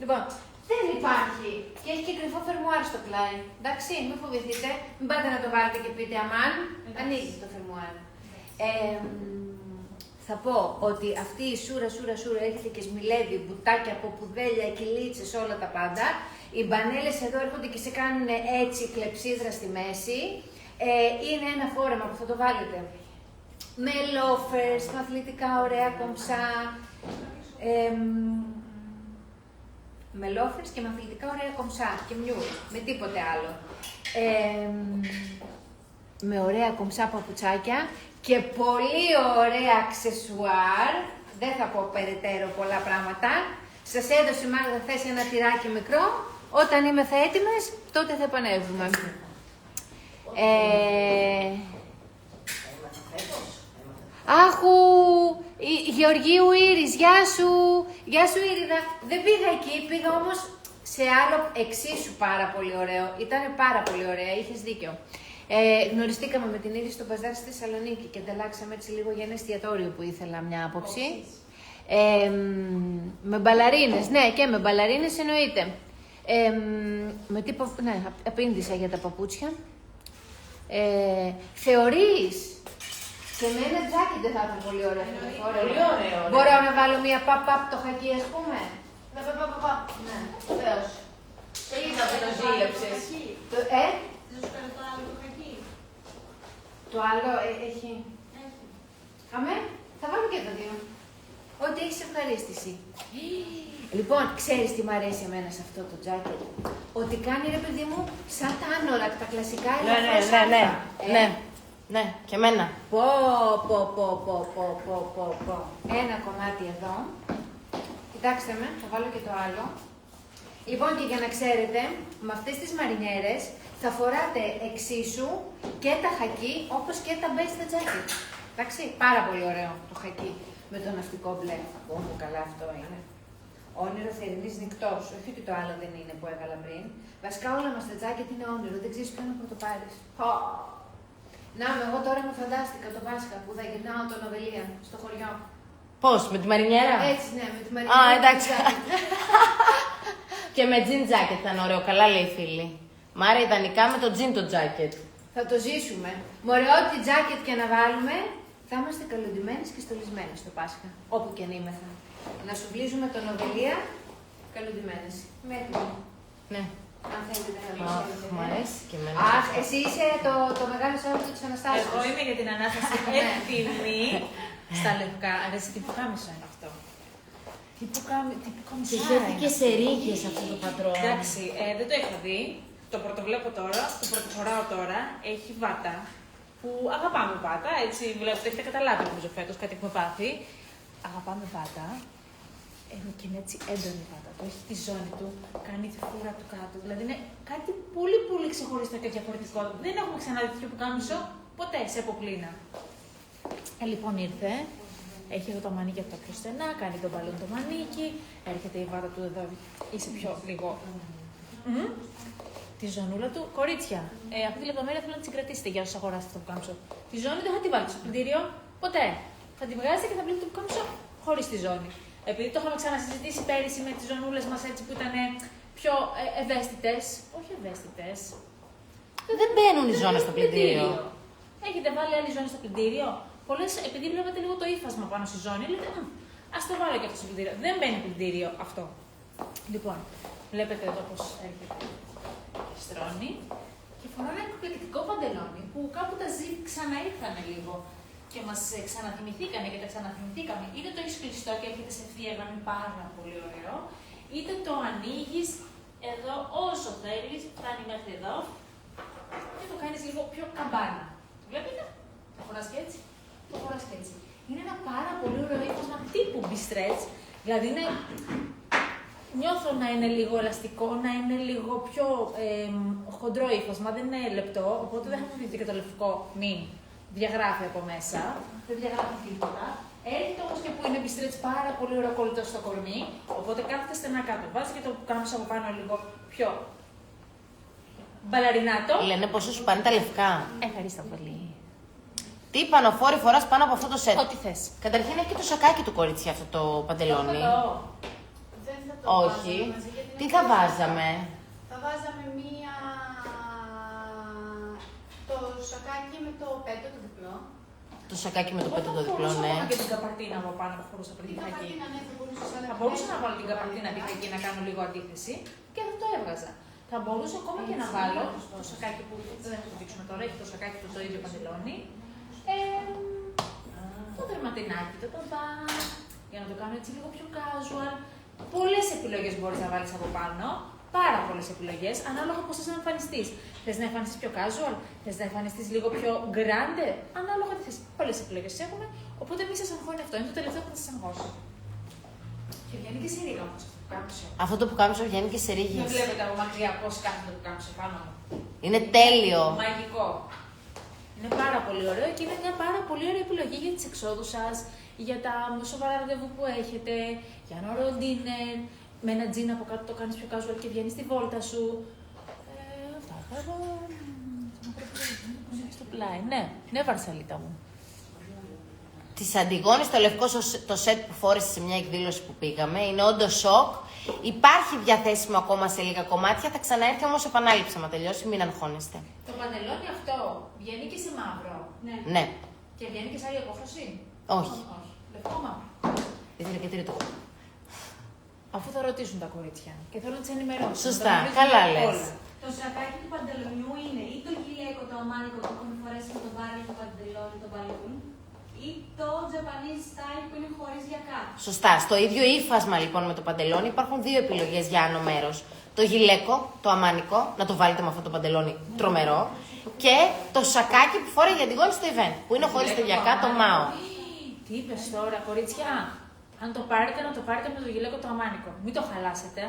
Λοιπόν, δεν υπάρχει. Και έχει και κρυφό φερμουάρ στο πλάι. Εντάξει, μην φοβηθείτε, μην πάτε να το βάλετε και πείτε αμάν, ανοίγει το φερμουάρ. Θα πω ότι αυτή η σούρα έρχεται και σμιλεύει μπουτάκια από πουδέλια, κυλίτσες, όλα τα πάντα. Οι μπανέλες εδώ έρχονται και σε κάνουν έτσι κλεψίδρα στη μέση. Είναι ένα φόρεμα που θα το βάλετε με loafers, με αθλητικά ωραία κομψά, με loafers και με αθλητικά ωραία κομψά και μιούρ, με τίποτε άλλο. Με ωραία κομψά παπουτσάκια και πολύ ωραία αξεσουάρ, δεν θα πω περαιτέρω πολλά πράγματα. Σας έδωσε η Μάγδα χθες ένα τυράκι μικρό, όταν είμαι θα έτοιμες, τότε θα επανέλθουμε. Άχου, Γεωργίου Ήρης, γεια σου Ήριδα. Δεν πήγα εκεί, πήγα όμως σε άλλο εξίσου πάρα πολύ ωραίο. Ήταν πάρα πολύ ωραία, είχες δίκιο. Γνωριστήκαμε με την Ήρη στο μπαζάρ στη Θεσσαλονίκη και ανταλλάξαμε έτσι λίγο για ένα εστιατόριο που ήθελα μια άποψη. Με μπαλαρίνες, ναι, και με μπαλαρίνες εννοείται. Ναι, απήντησα για τα παπούτσια. Θεωρείς και με ένα τζάκι δεν θα ήταν πολύ ωραίο αυτό το φόρεμα? Πολύ ωραίο. Μπορώ να βάλω μια παπ-παπ το χακί, ας πούμε? Ναι, βεβαίως. Και είδα που το ζήλεψες. Δεν σου φέρω το άλλο το χακί? Το άλλο έχει. Αμέ, θα βάλω και τα δύο. Ό,τι έχεις ευχαρίστηση. Λοιπόν, ξέρεις τι μου αρέσει εμένα σε αυτό το τζάκι? Ότι κάνει, ρε παιδί μου, σαν τα άνορα, τα κλασικά ελαφρά. Ναι, και εμένα. Πω. Ένα κομμάτι εδώ. Κοιτάξτε με, θα βάλω και το άλλο. Λοιπόν, και για να ξέρετε, με αυτές τις μαρινιέρες θα φοράτε εξίσου και τα χακί, όπως και τα μπέζ τα τζάκι. Εντάξει, πάρα πολύ ωραίο το χακί με το ναυτικό μπλε. Ακούω καλά αυτό είναι. Όνειρο θερινής νυχτός, όχι ότι το άλλο δεν είναι που έβαλα πριν. Βασικά όλα μας τα τζάκετ είναι όνειρο, δεν ξέρεις ποιο να πρωτοπάρεις. Να, εγώ τώρα με φαντάστηκα το Πάσχα που θα γυρνάω το Νοβελία στο χωριό. Πώς, με τη μαρινιέρα? Έτσι, ναι, με τη μαρινιέρα. Α, εντάξει. Και με jean jacket ήταν ωραίο, καλά λέει η φίλη. Μ' άρα ιδανικά με το jean το jacket. Θα το ζήσουμε. Μωρέ, ό,τι jacket και να βάλουμε, θα είμαστε καλοντημένες και στολισμένες το Πάσχα. Όπου και αν είμεθα. Να σου βλύζουμε το Νοβελία καλοντημένες. Μέχρι. Ναι. Αν θέλετε να το ξέρετε. Μ' αρέσει και εμένα. Αχ, εσύ είσαι το μεγάλο Σάββατο της Αναστάσεως. Εγώ είμαι για την Ανάσταση έτοιμη στα λευκά. Αρέσει τι πουκάμισο είναι αυτό. Τι πουκάμισο. Και χέθηκε σε ρίγες αυτό το πατρόν. Εντάξει, δεν το είχα δει. Το πρωτοβλέπω τώρα, το πρωτοφοράω τώρα. Έχει βάτα. Που αγαπάμε βάτα, έτσι βλέπετε, έχετε καταλάβει νομίζω φέτος κάτι έχουμε πάθει. Αγαπάμε βάτα. και είναι έτσι έντονη βάτα του. Έχει τη ζώνη του, κάνει τη φούρα του κάτω. Δηλαδή είναι κάτι πολύ πολύ ξεχωριστό και διαφορετικό. Δεν έχουμε ξαναδεί τέτοιο πουκάμισο ποτέ σε εποπλήνα. Λοιπόν ήρθε, έχει εδώ το μανίκι από τα πιο στενά, κάνει τον μπαλόν το μανίκι, έρχεται η βάτα του εδώ, είσαι πιο λίγο. Τη ζωνούλα του, κορίτσια. Αυτή τη λεπτομέρεια θέλω να την συγκρατήσετε για όσου αγοράσετε το πουκάμισο. Τη ζώνη δεν θα τη βάλετε στο πλυντήριο ποτέ. Θα τη βγάζετε και θα πλύνετε το πουκάμισο χωρί τη ζώνη. Επειδή το είχαμε ξανασυζητήσει πέρυσι με τι ζωνούλε μα έτσι που ήταν πιο ευαίσθητε. Όχι ευαίσθητε. Δεν μπαίνουν οι ζώνες στο πλυντήριο. Έχετε βάλει άλλη ζώνη στο πλυντήριο. Πολλές, επειδή βλέπετε λίγο το ύφασμα πάνω στη ζώνη, λέτε, ας το βάλω και αυτό στο πλυντήριο. Δεν μπαίνει πλυντήριο αυτό. Λοιπόν, βλέπετε εδώ πώς έρχεται και στρώνει. Και φοράω ένα εκπληκτικό παντελόνι που κάπου τα ζύγι ξαναήρθανε λίγο και μας ξαναθυμηθήκανε και τα ξαναθυμηθήκαμε. Είτε το έχεις κλειστό και έρχεται σε ευθεία γραμμή πάρα πολύ ωραίο, είτε το ανοίγεις εδώ όσο θέλεις, φτάνει μέχρι εδώ και το κάνεις λίγο πιο καμπάνα. Το βλέπετε? Το φοράς και έτσι. Το φοράς και έτσι. Είναι ένα πάρα πολύ ωραίο ύφασμα τύπου B-stretch. Δηλαδή είναι... Νιώθω να είναι λίγο ελαστικό, να είναι λίγο πιο χοντρό ύφασμα, δεν είναι λεπτό, οπότε δεν θα δείτε και το λευκό μην διαγράφει από μέσα. Δεν διαγράφει τίποτα. Έρχεται όμως και που είναι B-stretch πάρα πολύ ωραίο κολλητό στο κορμί, οπότε κάθεται στενά κάτω. Βάζει και το πουκάμισο από πάνω λίγο πιο μπαλαρινάτο. Λένε πόσο σου πάνε τα λευκά. Ευχαριστώ πολύ. Τι πανοφόρη φοράς πάνω από αυτό το σετ? Ό,τι θες. Καταρχήν έχει και το σακάκι του κορίτσι αυτό το παντελόνι. Δεν θα το Όχι. βάζαμε μαζί, γιατί Τι είναι θα πολύ βάζαμε? Θα βάζαμε το σακάκι με το πέτο το διπλό. Το σακάκι με το πέτο το διπλό, ναι. Θα και την καπαρτίνα από πάνω που φορούσα πριν Την τη χακή. καπαρτίνα, ναι, θα μπορούσες να Θα μπορούσα να βάλω την καπαρτίνα τη χακή να κάνω λίγο αντίθεση και δεν το έβγαζα. Θα μπορούσα ακόμα και να βάλω το σακάκι που δεν θα το δείξουμε τώρα, έχει το σακάκι του το ίδιο παντελόνι. Το δερματινάκι, το ταμπά, για να το κάνω έτσι λίγο πιο casual. Πολλές επιλογές μπορείς να βάλεις από πάνω. Πάρα πολλές επιλογές, ανάλογα πώς θες να εμφανιστείς. Θες να εμφανιστείς πιο casual, θες να εμφανιστείς λίγο πιο grande, ανάλογα τι θες. Πολλές επιλογές έχουμε, οπότε μη σας αγχώνει αυτό. Είναι το τελευταίο που θα σας αγχώσει. Και βγαίνει και σε ρίγα όμως αυτό που κάμισε. Αυτό το πουκάμισο βγαίνει και σε Με ρίγες. βλέπετε από μακριά πώς κάθεται το που κάμισε πάνω μου. Είναι τέλειο. Μαγικό. Είναι πάρα πολύ ωραίο και είναι μια πάρα πολύ ωραία επιλογή για τις εξόδους σας, για τα σοβαρά ραντεβού που έχετε, για ένα ωραίο dinner, με ένα τζιν από κάτω το κάνεις πιο casual και βγαίνεις στη βόλτα σου. Αυτά θα εδώ... Στο πλάι, ναι, Βαρσαλίτα μου. Της Αντιγόνης το λευκό το σετ που φόρεσε σε μια εκδήλωση που πήγαμε είναι όντως σοκ. Υπάρχει διαθέσιμο ακόμα σε λίγα κομμάτια, θα ξαναέρθει όμως επανάληψη άμα τελειώσει, μην αγχώνεστε. Το παντελόνι αυτό βγαίνει και σε μαύρο. Ναι. Και βγαίνει και σε άλλη απόχρωση. Όχι. Λευκό μαύρο. Ήθελα και τρίτο. Αφού θα ρωτήσουν τα κορίτσια και θέλω να τις ενημερώσω. Σωστά, να τα γνωρίζουν καλά όλα. λες. Το σακάκι του παντελονιού είναι ή το γυλαίκο το αμάνικο που έχουμε φορέσει με το βάρη το παντελόνι, το μπαλούν, ή το Japanese style που είναι χωρίς γιακά. Σωστά. Στο ίδιο ύφασμα λοιπόν με το παντελόνι υπάρχουν δύο επιλογές για άνω μέρος. Το γυλαίκο, το αμάνικο, να το βάλετε με αυτό το παντελόνι τρομερό. Και το σακάκι που φόραγε για την γόνη στο event, που είναι χωρίς τελειακά το μάο. Τι είπες τώρα, κορίτσια. Αν το πάρετε, να το πάρετε με το γυλαίκο το αμάνικο. Μην το χαλάσετε.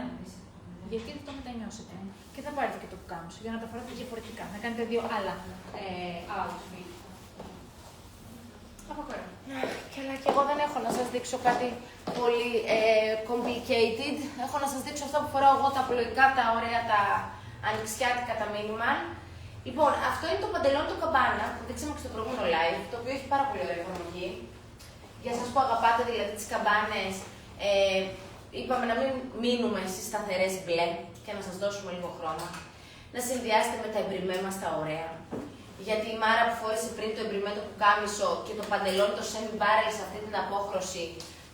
Γιατί δεν το μετανιώσετε. Και θα πάρετε και το πουκάμισο για να τα φοράτε διαφορετικά. Να κάνετε δύο άλλα outfit. Από τώρα. Καλά, και εγώ δεν έχω να σας δείξω κάτι πολύ complicated. Έχω να σας δείξω αυτά που φοράω εγώ, τα απλοϊκά, τα ωραία, τα ανοιξιάτικα, τα minimal. Λοιπόν, αυτό είναι το παντελόνι το καμπάνα που δείξαμε και στο προηγούμενο live, το οποίο έχει πάρα πολύ ωραία εφαρμογή. Για σας που αγαπάτε δηλαδή τις καμπάνες, είπαμε να μην μείνουμε στις σταθερές μπλε και να σας δώσουμε λίγο χρώμα. Να συνδυάσετε με τα εμπριμέ μας τα ωραία. Γιατί η Μάρα που φόρεσε πριν το εμπριμέ το πουκάμισο και το παντελόνι το semi-barrel σε αυτή την απόχρωση,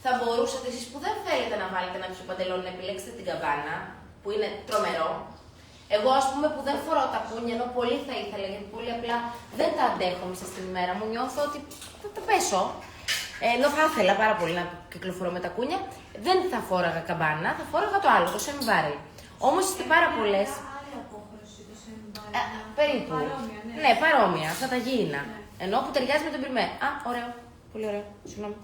θα μπορούσατε εσείς που δεν θέλετε να βάλετε ένα πιο παντελόνι να επιλέξετε την καμπάνα, που είναι τρομερό. Εγώ, ας πούμε, που δεν φοράω τα κούνια, ενώ πολύ θα ήθελα, γιατί πολύ απλά δεν τα αντέχω μέσα στην ημέρα μου, νιώθω ότι θα τα πέσω. Ενώ θα ήθελα πάρα πολύ να κυκλοφορώ με τα κούνια, δεν θα φόραγα καμπάνα, θα φόραγα το άλλο, το semi-barrel. Όμως είστε πάρα πολλές. Άλλη απόχρωση το semi-barrel. Περίπου. Παρόμοια, ναι. Ναι, παρόμοια, αυτά τα γήινα. Ενώ που ταιριάζει με τον πριμέ. Α, ωραίο. Πολύ ωραίο. Συγγνώμη.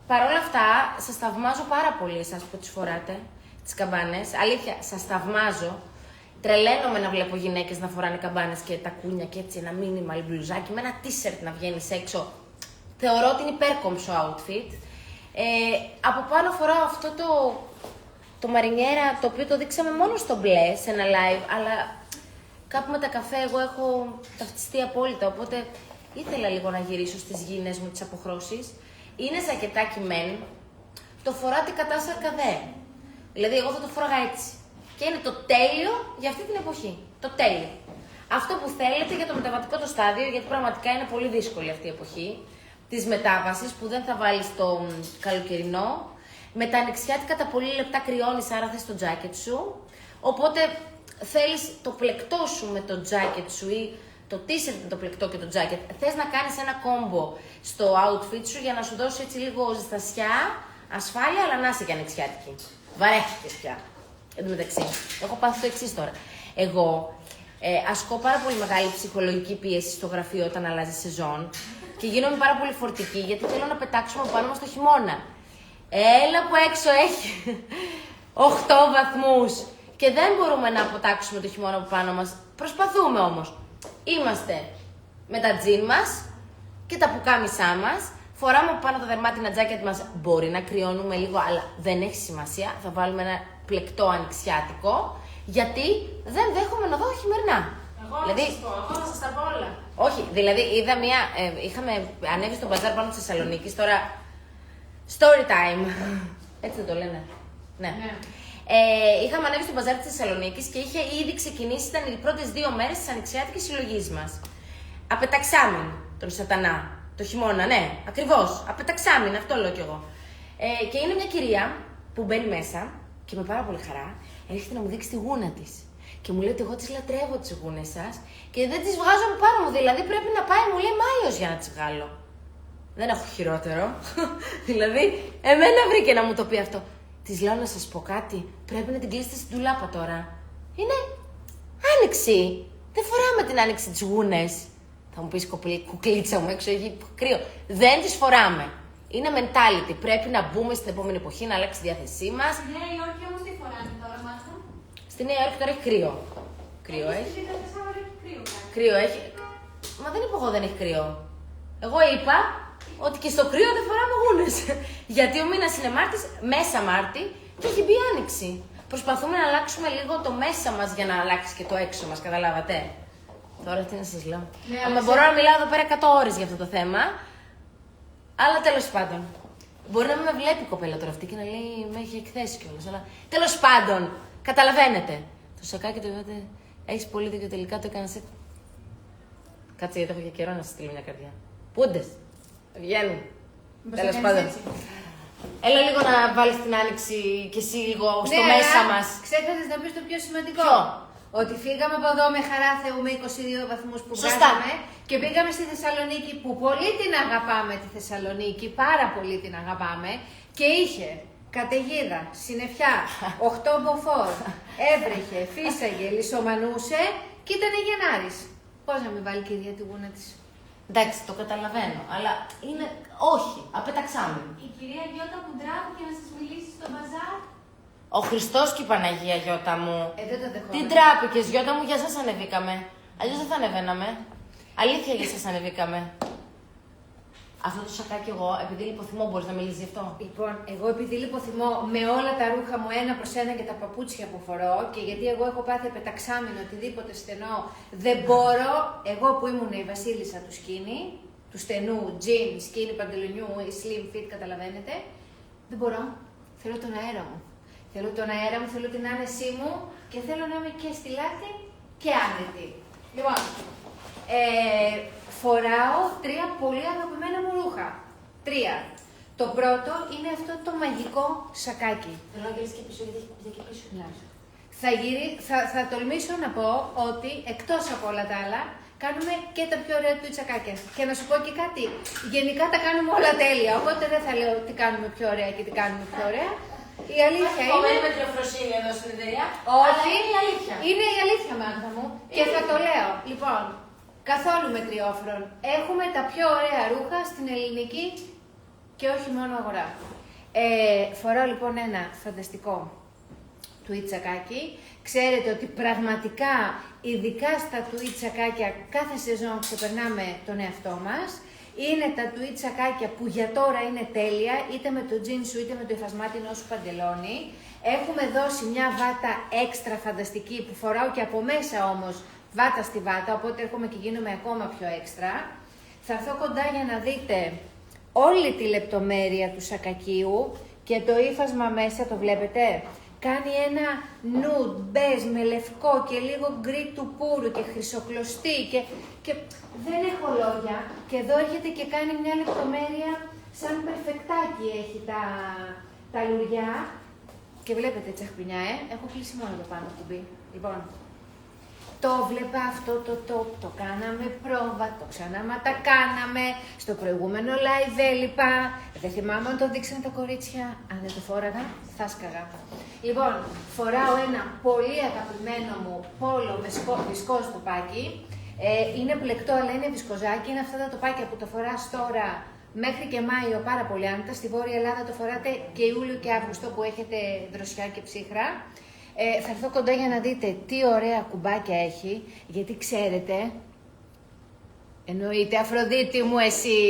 Παρ' όλα αυτά, σας θαυμάζω πάρα πολύ εσάς που τις φοράτε, τις καμπάνες. Αλήθεια, σας θαυμάζω. Τρελαίνομαι να βλέπω γυναίκες να φοράνε καμπάνες και τα κούνια και έτσι ένα minimal μπλουζάκι με ένα t-shirt να βγαίνεις έξω. Θεωρώ ότι είναι υπέρκομψο outfit. Από πάνω φοράω αυτό το μαρινιέρα, το οποίο το δείξαμε μόνο στο μπλε, σε ένα live, αλλά κάπου με τα καφέ εγώ έχω ταυτιστεί απόλυτα, οπότε ήθελα λίγο να γυρίσω στις γυναίες μου τις αποχρώσεις. Είναι ζακετάκι μεν, το φοράτε κατάσαρκα δε. Δηλαδή εγώ θα το φόραγα έτσι. Και είναι το τέλειο για αυτή την εποχή. Το τέλειο. Αυτό που θέλετε για το μεταβατικό το στάδιο, γιατί πραγματικά είναι πολύ δύσκολη αυτή η εποχή της μετάβασης που δεν θα βάλεις το καλοκαιρινό. Με τα ανοιξιάτικα τα πολύ λεπτά κρυώνεις, άρα θες το τζάκετ σου. Οπότε θέλεις το πλεκτό σου με το τζάκετ σου ή το t-shirt με το πλεκτό και το τζάκετ. Θες να κάνεις ένα κόμπο στο outfit σου για να σου δώσει έτσι λίγο ζεστασιά, ασφάλεια, αλλά να είσαι και ανοιξιάτικη. Βαρέθηκες πια. Εν τω μεταξύ, έχω πάθει το εξής τώρα. Εγώ ασκώ πάρα πολύ μεγάλη ψυχολογική πίεση στο γραφείο όταν αλλάζει σεζόν και γίνομαι πάρα πολύ φορτική γιατί θέλω να πετάξουμε πάνω μας το χειμώνα. Έλα που έξω έχει 8 βαθμούς και δεν μπορούμε να αποτάξουμε το χειμώνα από πάνω μας. Προσπαθούμε όμως. Είμαστε με τα τζιν μας και τα πουκάμισά μας. Φοράμε από πάνω τα δερμάτινα τζάκετ μας. Μπορεί να κρυώνουμε λίγο, αλλά δεν έχει σημασία. Θα βάλουμε ένα πλεκτό ανοιξιάτικο, γιατί δεν δέχομαι να δω χειμερινά. Εγώ θα σας τα πω όλα. Όχι, δηλαδή είδα μία. Είχαμε ανέβει στο μπαζάρ πάνω της Θεσσαλονίκης τώρα. Story time. Έτσι δεν το λένε. Ναι. Είχαμε ανέβει στο μπαζάρ της Θεσσαλονίκης και είχε ήδη ξεκινήσει, ήταν οι πρώτες 2 μέρες της ανοιξιάτικης συλλογής μας. Απεταξάμιν τον σατανά. Το χειμώνα, ναι, ακριβώς. Απεταξάμιν, αυτό λέω κι εγώ. Και είναι μια κυρία που μπαίνει μέσα και με πάρα πολύ χαρά έρχεται να μου δείξει τη γούνα της. Και μου λέει ότι εγώ τις λατρεύω τις γούνες σας και δεν τις βγάζω από πάνω μου. Δηλαδή πρέπει να πάει, μου λέει, Μάιος για να τις βγάλω. Δεν έχω χειρότερο. Δηλαδή, εμένα βρήκε να μου το πει αυτό. Της λέω να σας πω κάτι. Πρέπει να την κλείσετε στην τουλάπα τώρα. Είναι άνοιξη. Δεν φοράμε την άνοιξη τις γούνες. Θα μου πεις κουκλίτσα μου έξω, έχει κρύο. Δεν τις φοράμε. Είναι mentality. Πρέπει να μπούμε στην επόμενη εποχή, να αλλάξει τη διάθεσή μας. Στη Νέα Υόρκη όμως τι φοράνε τώρα, μάθα? Στη Νέα Υόρκη τώρα έχει κρύο. Κρύο έχει. Στη Θεσσαλονίκη έχει κρύο κάτι. Κρύο έχει. Μα δεν είπα εγώ δεν έχει κρύο. Εγώ είπα ότι και στο κρύο δεν φοράμε γούνες. Γιατί ο μήνας είναι Μάρτης, μέσα Μάρτη και έχει μπει άνοιξη. Προσπαθούμε να αλλάξουμε λίγο το μέσα μας για να αλλάξει και το έξω μας, καταλάβατε. Τώρα τι να σας λέω. Ναι, Αλλά μπορώ να μιλάω εδώ πέρα 100 ώρες για αυτό το θέμα. Αλλά τέλος πάντων. Μπορεί να μην με βλέπει η κοπέλα τώρα αυτή και να λέει με έχει εκθέσει κιόλας. Αλλά τέλος πάντων, καταλαβαίνετε. Το σακάκι του είπατε, έχεις πολύ δίκιο, τελικά το έκανα σε. Κάτσε γιατί έχω για καιρό να σας στείλω μια καρδιά. Πούντες. Βγαίνουν. Τέλος πάντων. Έλα λίγο να βάλεις την άνοιξη και εσύ λίγο στο μέσα μας. Ξέχασες να πεις το πιο σημαντικό. Ποιο? Ότι φύγαμε από εδώ με χαρά Θεού με 22 βαθμούς που Σωστά. βγάζαμε και πήγαμε στη Θεσσαλονίκη που πολύ την αγαπάμε τη Θεσσαλονίκη, πάρα πολύ την αγαπάμε και είχε καταιγίδα, συννεφιά, 8 μποφόρ, έβρεχε, φύσαγε, λισομανούσε και ήταν Γενάρης. Πώς να μην βάλει και η ίδια τη γούνα της. Εντάξει, το καταλαβαίνω, αλλά είναι. Όχι, απεταξάμε. Η κυρία Γιώτα που ντράπηκε να σας μιλήσει στο μπαζάρ. Ο Χριστός και η Παναγία, Γιώτα μου. Δεν το δεχόμαι. Τι τράπηκες, Γιώτα μου, για σας ανεβήκαμε. Αλλιώς δεν θα ανεβαίναμε. Αλήθεια, για σας ανεβήκαμε. Αυτό το σακάκι εγώ, επειδή λιποθυμώ, μπορείς να μιλήσεις γι' αυτό. Λοιπόν, εγώ επειδή λιποθυμώ με όλα τα ρούχα μου ένα προς ένα και τα παπούτσια που φορώ και γιατί εγώ έχω πάθει απεταξάμινο, οτιδήποτε στενό, δεν μπορώ, εγώ που ήμουν η βασίλισσα του σκίνη, του στενού, jean, σκίνη, παντελονιού, slim fit, καταλαβαίνετε, δεν μπορώ. Θέλω τον αέρα μου. Θέλω τον αέρα μου, θέλω την άνεσή μου και θέλω να είμαι και στη λάκτη και άνετη. Λοιπόν, φοράω 3 πολύ αγαπημένα μου ρούχα. 3. Το πρώτο είναι αυτό το μαγικό σακάκι. Θέλω να γυρίσει και πίσω, γιατί έχει κουμπιά και πίσω. Θα τολμήσω να πω ότι εκτός από όλα τα άλλα, κάνουμε και τα πιο ωραία του τσακάκια. Και να σου πω και κάτι, γενικά τα κάνουμε όλα τέλεια, οπότε δεν θα λέω τι κάνουμε πιο ωραία και τι κάνουμε πιο ωραία. Η αλήθεια είναι. με τριοφροσύνη εδώ στην εταιρεία. Όχι, είναι η αλήθεια. Είναι η αλήθεια, Μάγδα μου. Και θα το λέω. Λοιπόν, καθόλου μετριόφρον. Έχουμε τα πιο ωραία ρούχα στην ελληνική και όχι μόνο αγορά. Φοράω λοιπόν ένα φανταστικό tweed σακάκι. Ξέρετε ότι πραγματικά, ειδικά στα tweed σακάκια, κάθε σεζόν ξεπερνάμε τον εαυτό μας. Είναι τα tweed σακάκια που για τώρα είναι τέλεια, είτε με το jean σου είτε με το υφασμάτινό σου παντελόνι. Έχουμε δώσει μια βάτα έξτρα φανταστική που φοράω και από μέσα όμως βάτα στη βάτα, οπότε έρχομαι και γίνομαι ακόμα πιο έξτρα. Θα έρθω κοντά για να δείτε όλη τη λεπτομέρεια του σακακίου και το ύφασμα μέσα, το βλέπετε. Κάνει ένα nude, μπέζ με λευκό και λίγο γκρι του πούρου και χρυσοκλωστή και δεν έχω λόγια. Και εδώ έχετε και κάνει μια λεπτομέρεια σαν περφεκτάκι έχει τα λουριά. Και βλέπετε τσαχπινιά, έχω κλείσει μόνο το πάνω κουμπί. Λοιπόν, το βλέπα αυτό το top, το κάναμε πρόβα, το ξανά τα κάναμε, στο προηγούμενο live έλειπα, δεν θυμάμαι αν το δείξανε τα κορίτσια, αν δεν το φόραγα, θα σκαγα. Λοιπόν, φοράω ένα πολύ αγαπημένο μου πόλο με βισκόζ τοπάκι, είναι πλεκτό αλλά είναι βισκοζάκι, είναι αυτά τα τοπάκια που το φοράς τώρα μέχρι και Μάιο πάρα πολύ άνετα, στη Βόρεια Ελλάδα το φοράτε και Ιούλιο και Αύγουστο που έχετε δροσιά και ψύχρα. Θα έρθω κοντά για να δείτε τι ωραία κουμπάκια έχει, γιατί ξέρετε, εννοείται Αφροδίτη μου εσύ,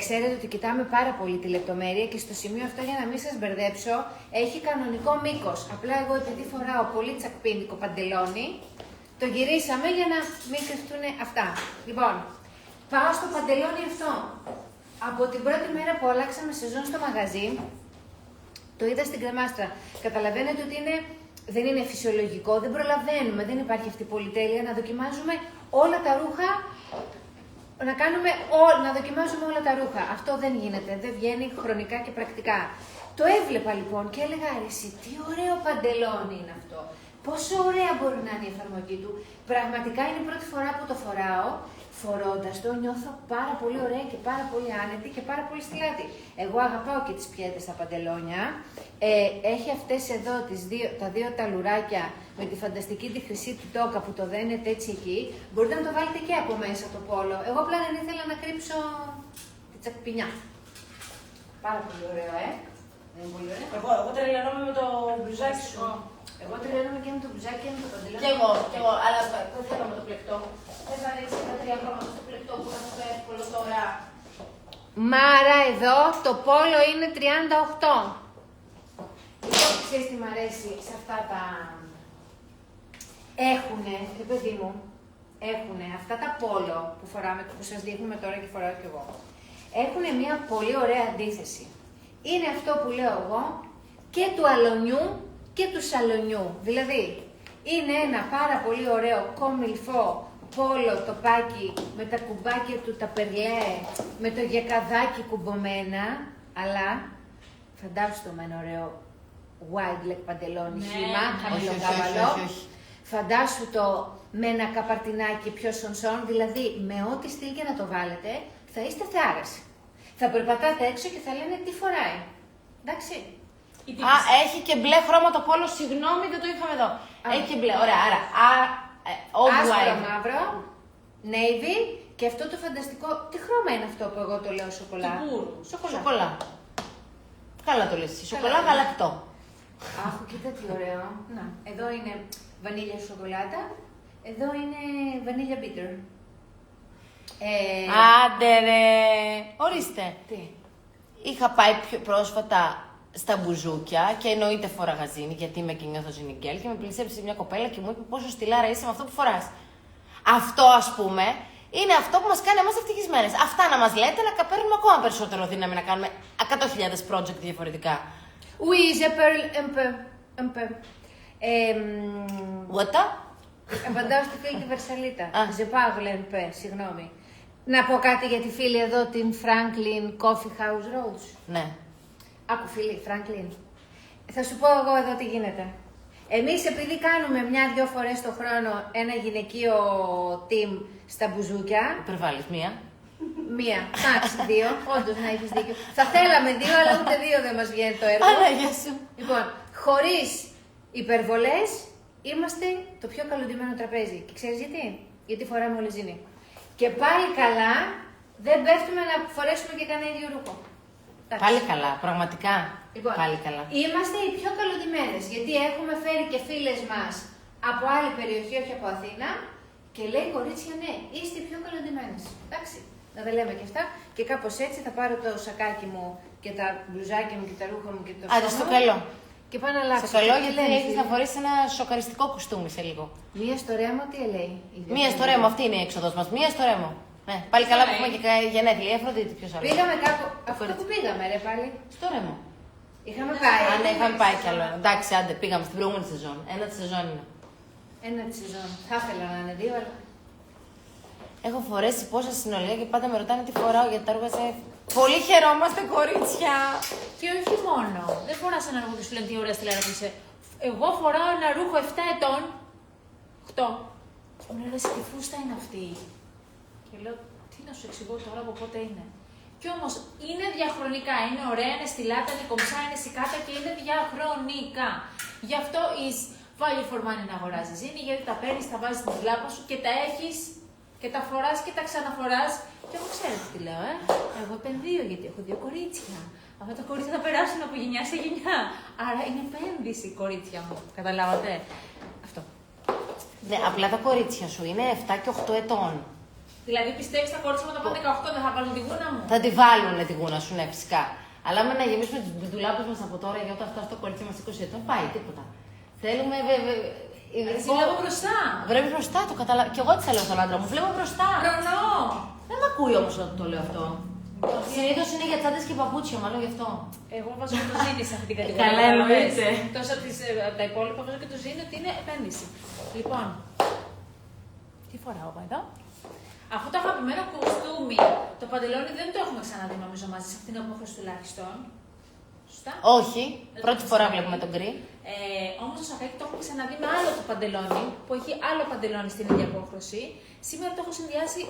ξέρετε ότι κοιτάμε πάρα πολύ τη λεπτομέρεια και στο σημείο αυτό για να μην σας μπερδέψω, έχει κανονικό μήκος. Απλά εγώ επειδή φοράω πολύ τσακπίνικο παντελόνι, το γυρίσαμε για να μην κρυφτούν αυτά. Λοιπόν, πάω στο παντελόνι αυτό. Από την πρώτη μέρα που αλλάξαμε σεζόν στο μαγαζί, το είδα στην κρεμάστρα. Καταλαβαίνετε ότι δεν είναι φυσιολογικό, δεν προλαβαίνουμε, δεν υπάρχει αυτή η πολυτέλεια να δοκιμάζουμε όλα τα ρούχα, να δοκιμάζουμε όλα τα ρούχα. Αυτό δεν γίνεται, δεν βγαίνει χρονικά και πρακτικά. Το έβλεπα λοιπόν και έλεγα, εσύ, τι ωραίο παντελόνι είναι αυτό. Πόσο ωραία μπορεί να είναι η εφαρμογή του. Πραγματικά είναι η πρώτη φορά που το φοράω. Φορώντας το νιώθω πάρα πολύ ωραία και πάρα πολύ άνετη και πάρα πολύ στιλάτη. Εγώ αγαπάω και τις πιέτες στα παντελόνια. Έχει αυτές εδώ τα δύο ταλουράκια με τη φανταστική τη χρυσή τη τόκα που το δένετε έτσι εκεί. Μπορείτε να το βάλετε και από μέσα το πόλο. Εγώ απλά δεν ήθελα να κρύψω τη τσακπινιά. Πάρα πολύ ωραίο, Δεν είναι πολύ ωραίο. Εγώ τρελαίνομαι με το μπλουζάκι σου. Εγώ τρελαίνομαι και με το μπλουζάκι και με το παντελόνι. Κι εγώ, αλλά δεν θέλω με το πλεκτό. Δεν θα αρέσει τα 3 χρώματα στο πλεκτό που είναι αυτό εύκολο τώρα. Μάρα εδώ, το πόλο είναι 38. Λοιπόν, ξέρεις τι μ' αρέσει σε αυτά τα... Έχουνε, ρε παιδί μου, έχουνε αυτά τα πόλο που φοράμε, που σας δείχνουμε τώρα και φοράω κι εγώ. Έχουνε μια πολύ ωραία αντίθεση. Είναι αυτό που λέω εγώ και του αλονιού και του σαλονιού. Δηλαδή, είναι ένα πάρα πολύ ωραίο κομιλφό πόλο τοπάκι με τα κουμπάκια του, τα περλέ, με το γεκαδάκι κουμπωμένα, αλλά φαντάσου το με ένα ωραίο wide leg παντελόνι, χύμα, χαμηλοκάβαλο. Φαντάσου το με ένα καπαρτινάκι πιο σονσόν, δηλαδή με ό,τι στυλ και να το βάλετε, θα είστε θεάρες. Θα περπατάτε έξω και θα λένε τι φοράει. Εντάξει. Έχει και μπλε χρώμα το πόλο, συγγνώμη, δεν το είχαμε εδώ. Έχει και μπλε, ωραία, άρα. Άσπρο μαύρο, navy και αυτό το φανταστικό. Τι χρώμα είναι αυτό που εγώ το λέω σοκολά? Σοκολά. Καλά το λες, σοκολά γαλακτό. Αχ, κοίτα τι ωραίο. Να, εδώ είναι βανίλια σοκολάτα, εδώ είναι βανίλια bitter. Άντε ρε, ορίστε. Τι? Είχα πάει πιο πρόσφατα στα μπουζούκια και εννοείται φοράγα ζήνη, γιατί είμαι και νιώθω ζηνικέλ και με πλησίασε μια κοπέλα και μου είπε πόσο στυλάρα είσαι με αυτό που φοράς. Αυτό, ας πούμε, είναι αυτό που μας κάνει εμάς ευτυχισμένες. Αυτά να μας λέτε, να παίρνουμε ακόμα περισσότερο δύναμη να κάνουμε 100.000 project διαφορετικά. Oui, je parle un peu. What? Απαντάω στη φίλη τη Βερσαλίτα. Je parle un peu, συγγνώμη. Να πω κάτι για τη φίλη εδώ, την Franklin Coffee House Rose. Ναι. Άκου φίλη, Franklin. Θα σου πω εγώ εδώ τι γίνεται. Εμείς επειδή κάνουμε 1-2 φορές το χρόνο ένα γυναικείο team στα μπουζούκια. Υπερβάλλεις μία. Μία, εντάξει 2, όντως να έχεις δίκιο. Θα θέλαμε 2, αλλά ούτε 2 δεν μας βγαίνει το έργο. Παναγία σου. Λοιπόν, χωρίς υπερβολές, είμαστε το πιο καλοντημένο τραπέζι. Και ξέρεις γιατί? Γιατί φοράμε ολεζίνη. Και πάλι καλά, δεν πέφτουμε να φορέσουμε και κανένα ίδιο ρούχο. Πάλι καλά, πραγματικά. Λοιπόν, πάλι καλά. είμαστε οι πιο καλοντημένες, γιατί έχουμε φέρει και φίλες μας από άλλη περιοχή, όχι από Αθήνα, και λέει κορίτσια, ναι, είστε οι πιο καλοντημένες. Εντάξει, να τα λέμε και αυτά. Και κάπως έτσι θα πάρω το σακάκι μου και τα μπλουζάκια μου και τα ρούχα μου και το Άντε, στο καλό. Και πάω να αλλάξω. Στο καλό, Και γιατί λένε, έχεις να φορέσεις ένα σοκαριστικό κουστούμι σε λίγο. Μία στο ρέμο, τι λέει. Μία στο ρέμο, αυτή είναι η έξοδος μας. Μία στο ρέμο. Ναι, πάλι καλά που έχουμε και γενέθλια. Η Αφροδίτη, ποιος άλλος. Πήγαμε κάπου. Αυτό που πήγαμε, ρε πάλι. Στο ρέμο. Είχαμε πάει. Α, ναι, είχαμε πάει κι άλλο ένα. Εντάξει, άντε, πήγαμε στην προηγούμενη σεζόν. Ένα τη σεζόν είναι. Ένα τη σεζόν. Θα ήθελα να είναι δύο, αλλά. Έχω φορέσει πόσα συνολικά και πάντα με ρωτάνε τι φοράω γιατί τα ρούχα σε. Πολύ χαιρόμαστε, κορίτσια! Και όχι μόνο. Δεν φοράς ένα ρούχο και σου λένε τι ωραία στυλάρα είσαι. Εγώ φοράω ένα ρούχο 7 ετών. 8. Και μου λένε τι φούστα είναι αυτή. Και λέω, τι να σου εξηγώ τώρα από πότε είναι. Κι όμως είναι διαχρονικά. Είναι ωραία, είναι στυλάτα, είναι κομψά, είναι σικάτα και είναι διαχρονικά. Γι' αυτό εις value for money να αγοράζεις. Είναι γιατί τα παίρνεις, τα βάζεις στην πλάκα σου και τα έχεις και τα φοράς και τα ξαναφοράς. Και εγώ ξέρετε τι λέω, Εγώ επενδύω γιατί έχω 2 κορίτσια. Αυτά τα κορίτσια θα περάσουν από γενιά σε γενιά. Άρα είναι επένδυση, κορίτσια μου. Καταλάβατε. Αυτό. Ναι, απλά τα κορίτσια σου είναι 7 και 8 ετών. Δηλαδή πιστεύεις τα κορίτσια μου όταν πάνε 18 δεν θα βάλουν τη γούνα μου. Θα τη βάλουν τη γούνα σου, ναι, φυσικά. Αλλά με να γεμίσουμε τις ντουλάπες μας από τώρα για όταν φτάσει το κορίτσι μας 20 ετών, πάει τίποτα. Θέλουμε Εσύ βλέπω μπροστά. Βλέπει μπροστά, το καταλαβαίνω. Και εγώ έτσι θα λέω στον άντρα μου, βλέπω μπροστά. Χρονό. Δεν με ακούει όμως όταν το λέω αυτό. Συνήθως είναι για τσάντες και παπούτσια, μάλλον γι' αυτό. Εγώ βάζω και το ζήνη σε αυτή την κατηγορία. Καλά, εννοείται. Τόσο τα υπόλοιπα βάζω και το ζήνη ότι είναι επένδυση. Λοιπόν, τι φοράω εγώ εδώ. Αυτό το αγαπημένο κουστούμι, το παντελόνι δεν το έχουμε ξαναδεί νομίζω μαζί σε αυτήν την απόχρωση τουλάχιστον. Σωστά. Όχι, πρώτη φορά βλέπουμε τον γκρι. Όμως το σακάκι το έχουμε ξαναδεί με άλλο το παντελόνι, που έχει άλλο παντελόνι στην ίδια απόχρωση. Σήμερα το έχω συνδυάσει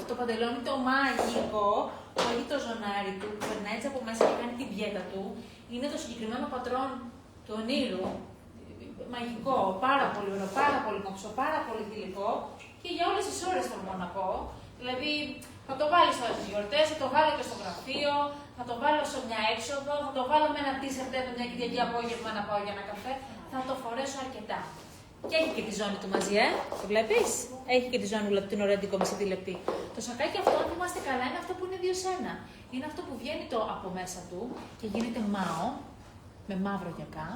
το παντελόνι το μαγικό, που έχει το ζωνάρι του, που περνάει έτσι από μέσα και κάνει την διέτα του. Είναι το συγκεκριμένο πατρόν του ονείρου. Μαγικό, πάρα πολύ ωραίο, πάρα πολύ κομψό, πάρα πολύ θηλυκό και για όλες τις ώρες θέλω να πω. Δηλαδή, θα το βάλω στις γιορτές, θα το βάλω και στο γραφείο, θα το βάλω σε μια έξοδο, θα το βάλω με ένα t-shirt μια Κυριακή απόγευμα να πάω για ένα καφέ. Θα το φορέσω αρκετά. Και έχει και τη ζώνη του μαζί, το βλέπεις? Έχει και τη ζώνη την ωραία την κομψή τη λεπτή. Το σακάκι αυτό, αν θυμάστε καλά, είναι αυτό που είναι 2 σε 1. Είναι αυτό που βγαίνει το από μέσα του και γίνεται μάο, με μαύρο γιακά.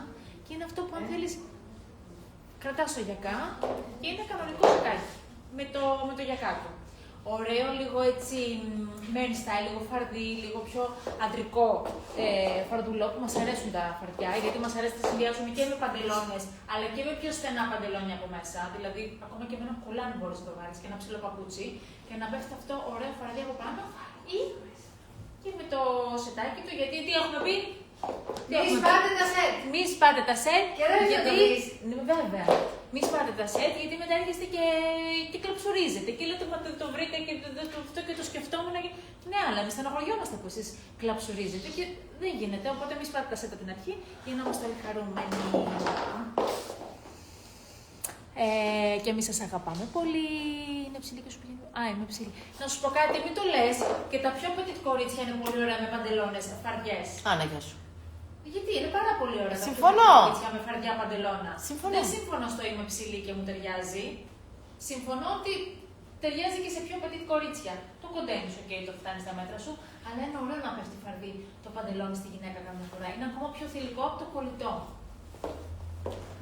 Και είναι αυτό που αν θέλεις κρατάς το γιακά και είναι κανονικό σακάκι με το γιακά του. Ωραίο, λίγο έτσι men style, λίγο φαρδί, λίγο πιο αντρικό φαρδουλό που μας αρέσουν τα φαρδιά, γιατί μας αρέσει να συνδυάζουμε και με παντελόνες, αλλά και με πιο στενά παντελόνια από μέσα. Δηλαδή, ακόμα και με ένα κολάν μπορείς να το βάλεις και ένα ψηλό παπούτσι και να πέφτει αυτό ωραίο φαρδί από πάνω ή και με το σετάκι του, γιατί τι έχουμε πει. Μη σπάτε τα σετ. Μη σπάτε τα σετ. Και δεν θα το πεις. Βέβαια. Μη σπάτε τα σετ, γιατί μετά έρχεστε και κλαψουρίζετε. Και λέτε, το βρείτε και αυτό και το σκεφτόμουν. Ναι, αλλά εμείς στενοχωριόμαστε που εσείς κλαψουρίζετε και δεν γίνεται. Οπότε μη σπάτε τα σετ από την αρχή για να είμαστε όλοι χαρούμενοι. Και εμείς σας αγαπάμε πολύ. Είναι ψηλή και σου πηγαίνει. Α, είμαι ψηλή. Να σου πω κάτι, μην το λες. Και τα πιο petit κορίτσια είναι πολύ ωραία με παντελόνες, φαρδιές. Άνα, γεια σου. Γιατί είναι πάρα πολύ ωραία. Συμφωνώ. Τα κορίτσια με φαρδιά παντελώνα. Συμφωνώ. Δεν συμφωνώ στο είμαι ψηλή και μου ταιριάζει. Συμφωνώ ότι ταιριάζει και σε πιο petit κορίτσια. Το κοντένι σου, το φτάνει στα μέτρα σου, αλλά είναι ωραίο να πέφτει φαρδί το παντελόνι στη γυναίκα καμιά φορά. Είναι ακόμα πιο θηλυκό από το κολλητό.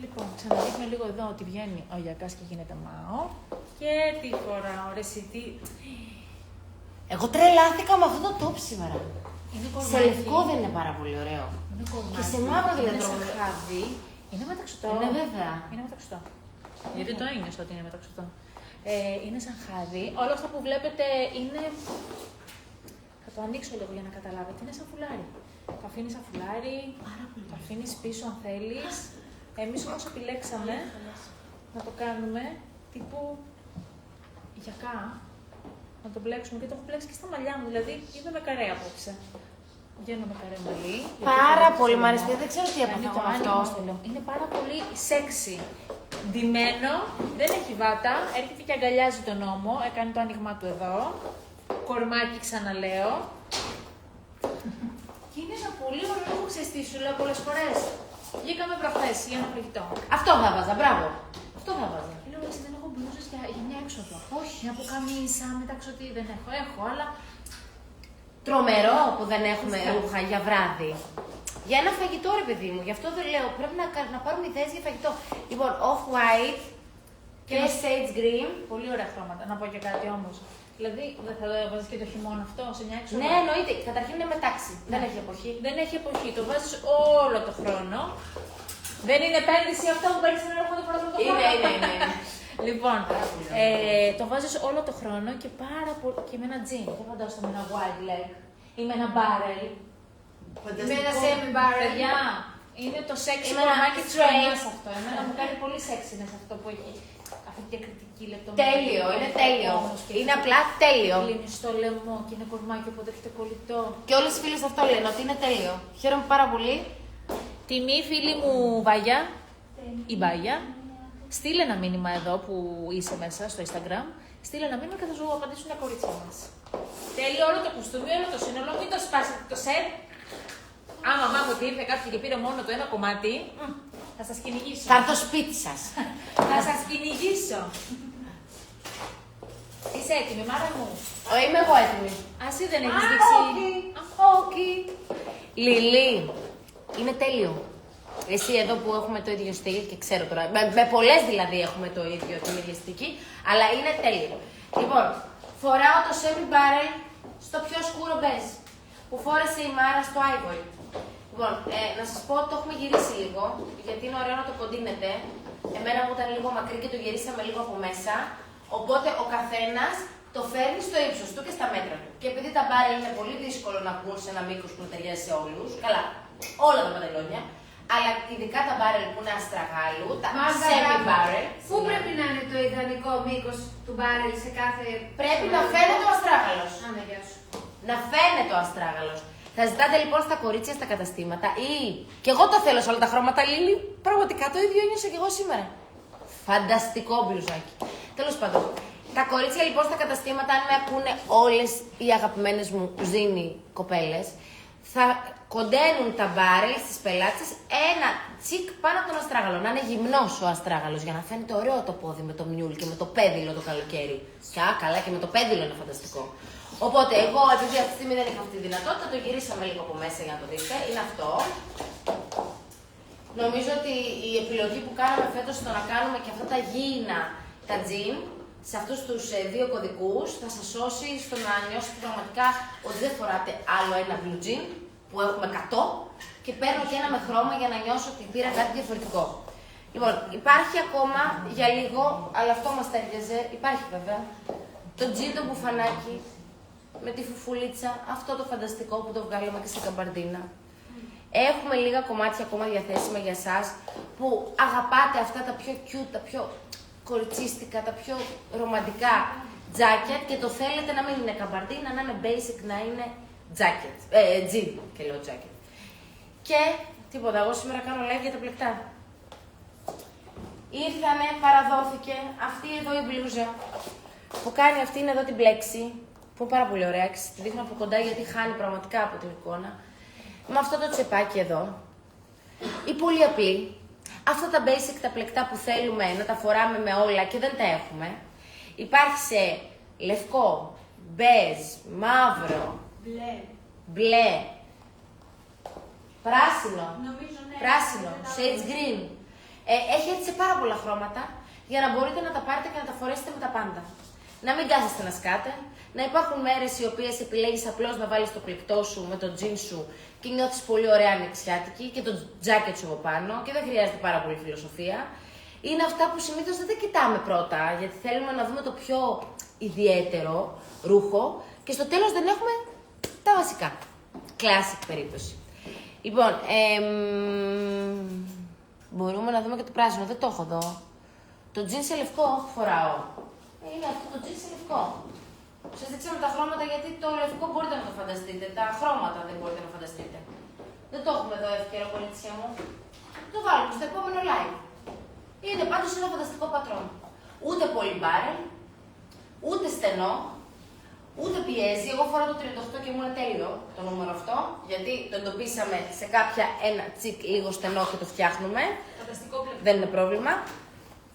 Λοιπόν, ξαναδείχνω λίγο εδώ ότι βγαίνει ο γιακάς και γίνεται μάο. Και τι φοράω, ρε εσύ, τι. Εγώ τρελάθηκα με αυτό το top σήμερα. Είναι Σε κορμάκι. λευκό δεν είναι πάρα πολύ ωραίο. Είναι κορμάκι. Και σε μαύρο δεν είναι τρώμε. σαν χάδι. Είναι μεταξωτό. Ναι, βέβαια. Είναι μεταξωτό. Γιατί το ένιωσα ότι είναι μεταξωτό. Είναι σαν χάδι. Όλα αυτά που βλέπετε είναι. Θα το ανοίξω λίγο για να καταλάβετε. Είναι σαν φουλάρι. Το αφήνεις σαν φουλάρι. Το αφήνεις πίσω αν θέλεις. Εμείς όμως επιλέξαμε να το κάνουμε τύπου γιακά. Να το μπλέξουμε και το έχω μπλέξει και στα μαλλιά μου. Δηλαδή είμαι με καρέ απόψε. Βγαίνω με καρέ μαλλί. Πάρα πολύ μ' αρέσει. Δεν ξέρω τι Είναι έπαθα το με αυτό. άνοιγμα. Είναι πάρα πολύ sexy. Ντυμένο, δεν έχει βάτα, έρχεται και αγκαλιάζει τον ώμο, έκανε το άνοιγμά του εδώ. Κορμάκι ξαναλέω. Και είναι ένα πολύ ωραίο που ξεστή, σου λέω πολλές φορές. Βγήκαμε προχθές για ένα φαγητό. Αυτό θα βάζα, μπράβο. Αυτό θα βάζα. Λέω, εσύ δεν έχω μπλούζες για μια έξοδο. Όχι, από καμίσα, μεταξύ ότι δεν έχω. Έχω, αλλά Τρομερό που δεν έχουμε ρούχα για βράδυ. Για ένα φαγητό, ρε παιδί μου. Γι' αυτό δεν λέω. Πρέπει να πάρουμε ιδέες για φαγητό. Λοιπόν, off-white και sage green. πολύ ωραία χρώματα. Να πω και κάτι όμως. Δηλαδή, δεν θα το βάζεις και το χειμώνα αυτό σε μια έξοδο. Ναι, εννοείται. Καταρχήν είναι μετάξι. Δεν έχει εποχή. Δεν έχει εποχή. Το βάζεις όλο το χρόνο. Δεν είναι επένδυση αυτό που παίρνεις ένα ρούχο το πρώτο το χρόνο. Είναι. Λοιπόν, το βάζεις όλο το χρόνο και πάρα πολύ. Και με ένα τζιν. Δεν φαντάζομαι με ένα wide leg ή με ένα barrel. Με ένα semi-barrel. Παιδιά, είναι το sexy Με ένα κομμάτι της straight. χρονιάς αυτό. Εμένα μου κάνει πολύ sexiness αυτό που έχει αυτή τη διακριτική λεπτομέρεια. Τέλειο, είναι τέλειο. Όμως και Είναι απλά τέλειο. κλείνει στο λαιμό και είναι κορμάκι οπότε έχετε κολλητό. Και όλες οι φίλες αυτό λένε, ότι είναι τέλειο. Χαίρομαι πάρα πολύ. Τιμή φίλη μου Βάγια ή Μπάγια, στείλε ένα μήνυμα εδώ που είσαι μέσα στο Instagram. Στείλε ένα μήνυμα και θα σου απαντήσουν τα κορίτσια μας. Τέλειο όλο το κουστούμι, όλο το σύνολο, μην το σπάσετε το σετ. Άμα μάθω ότι ήρθε κάποιο και πήρε μόνο το ένα κομμάτι, θα σας κυνηγήσω. Θα έρθω σπίτι σας. Θα σας κυνηγήσω. Είσαι έτοιμη, μάνα μου. Είμαι εγώ έτοιμη. Εσύ δεν έχεις δείξει. Όχι. Λιλί, είναι τέλειο. Εσύ εδώ που έχουμε το ίδιο στυλ και ξέρω τώρα, με πολλές δηλαδή έχουμε το ίδιο, την ίδια αισθητική, αλλά είναι τέλειο. Λοιπόν, φοράω το semi-barrel στο πιο σκούρο μπέζ, που φόρεσε η Μάρα στο Ivory. Λοιπόν, να σας πω ότι το έχουμε γυρίσει λίγο, γιατί είναι ωραίο να το κοντίνετε. Εμένα μου ήταν λίγο μακρύ και το γυρίσαμε λίγο από μέσα, οπότε ο καθένας το φέρνει στο ύψος του και στα μέτρα του. Και επειδή τα barrel είναι πολύ δύσκολο να βγουν σε ένα μήκος που να ταιριάζει σε όλους, καλά, όλα τα παντελόνια, αλλά ειδικά τα barrel που είναι αστραγάλου, τα semi-barrel. Πού πρέπει να είναι το ιδανικό μήκος του barrel σε κάθε. Πρέπει να φαίνεται ο αστράγαλος. Άμα, γεια σου. Να φαίνεται ο αστράγαλος. Θα ζητάτε λοιπόν στα κορίτσια στα καταστήματα ή. Και εγώ το θέλω σε όλα τα χρώματα, Λίλη. Πραγματικά το ίδιο ένιωσα και εγώ σήμερα. Φανταστικό μπλουζάκι. Τέλος πάντων. Τα κορίτσια λοιπόν στα καταστήματα, αν με ακούνε όλες οι αγαπημένες μου ζήνη κοπέλες, θα κοντένουν τα μπάρελ στις πελάτες ένα τσικ πάνω από τον αστράγαλο. Να είναι γυμνός ο αστράγαλος για να φαίνεται ωραίο το πόδι με το μιούλ και με το πέδιλο το καλοκαίρι. Καλά, και με το πέδιλο είναι φανταστικό. Οπότε εγώ, επειδή αυτή τη στιγμή δεν είχα αυτή τη δυνατότητα, το γυρίσαμε λίγο από μέσα για να το δείτε. Είναι αυτό. Νομίζω ότι η επιλογή που κάναμε φέτος στο να κάνουμε και αυτά τα γήινα, τα τζιν, σε αυτούς τους δύο κωδικούς, θα σας σώσει στο να νιώσετε πραγματικά ότι δεν φοράτε άλλο ένα blue jean, που έχουμε 100, και παίρνω και ένα με χρώμα για να νιώσω ότι πήρα κάτι διαφορετικό. Λοιπόν, υπάρχει ακόμα για λίγο, αλλά αυτό μας ταιριάζει, υπάρχει βέβαια, το jean το μπουφανάκι, με τη φουφουλίτσα, αυτό το φανταστικό που το βγάλαμε και σε καμπαρντίνα. Έχουμε λίγα κομμάτια ακόμα διαθέσιμα για εσάς που αγαπάτε αυτά τα πιο cute, τα πιο κοριτσίστικα, τα πιο ρομαντικά jacket και το θέλετε να μην είναι καμπαρντίνα, να είναι basic, να είναι jacket, jean και λέω jacket. Και τίποτα, εγώ σήμερα κάνω live για τα πλεκτά. Ήρθανε, παραδόθηκε αυτή εδώ η μπλούζα που κάνει αυτήν εδώ την πλέξη, που είναι πάρα πολύ ωραία και τη δείχνω από κοντά γιατί χάνει πραγματικά από την εικόνα. Με αυτό το τσεπάκι εδώ, ή πολύ απλή, αυτά τα basic, τα πλεκτά που θέλουμε να τα φοράμε με όλα και δεν τα έχουμε. Υπάρχει σε λευκό, μπέζ, μαύρο, μπλε, πράσινο, Νομίζω, ναι. πράσινο, sage green. Έχει έτσι σε πάρα πολλά χρώματα για να μπορείτε να τα πάρετε και να τα φορέσετε με τα πάντα. Να μην κάθεστε να σκάτε, να υπάρχουν μέρες οι οποίες επιλέγεις απλώς να βάλεις το πλεκτό σου με το τζιν σου και νιώθεις πολύ ωραία ανοιξιάτικη και το τζάκετ σου από πάνω και δεν χρειάζεται πάρα πολύ φιλοσοφία. Είναι αυτά που συνήθως δεν τα κοιτάμε πρώτα, γιατί θέλουμε να δούμε το πιο ιδιαίτερο ρούχο και στο τέλος δεν έχουμε τα βασικά. Classic περίπτωση. Λοιπόν, μπορούμε να δούμε και το πράσινο, δεν το έχω εδώ. Το τζιν σε λευκό φοράω. Είναι αυτό το τζιν σε λευκό. Σας δείξαμε τα χρώματα γιατί το λευκό μπορείτε να το φανταστείτε. Τα χρώματα δεν μπορείτε να φανταστείτε. Δεν το έχουμε εδώ εύκαιρο, κορίτσια μου. Το βάλουμε στο επόμενο live. Είναι πάντως ένα φανταστικό πατρόν. Ούτε πολύ μπάρελ, ούτε στενό, Ούτε πιέζει. Εγώ φοράω το 38 και μου είναι τέλειο το νούμερο αυτό, γιατί το εντοπίσαμε σε κάποια ένα τσικ λίγο στενό και το φτιάχνουμε. Φανταστικό πλεκτό. Δεν είναι πρόβλημα.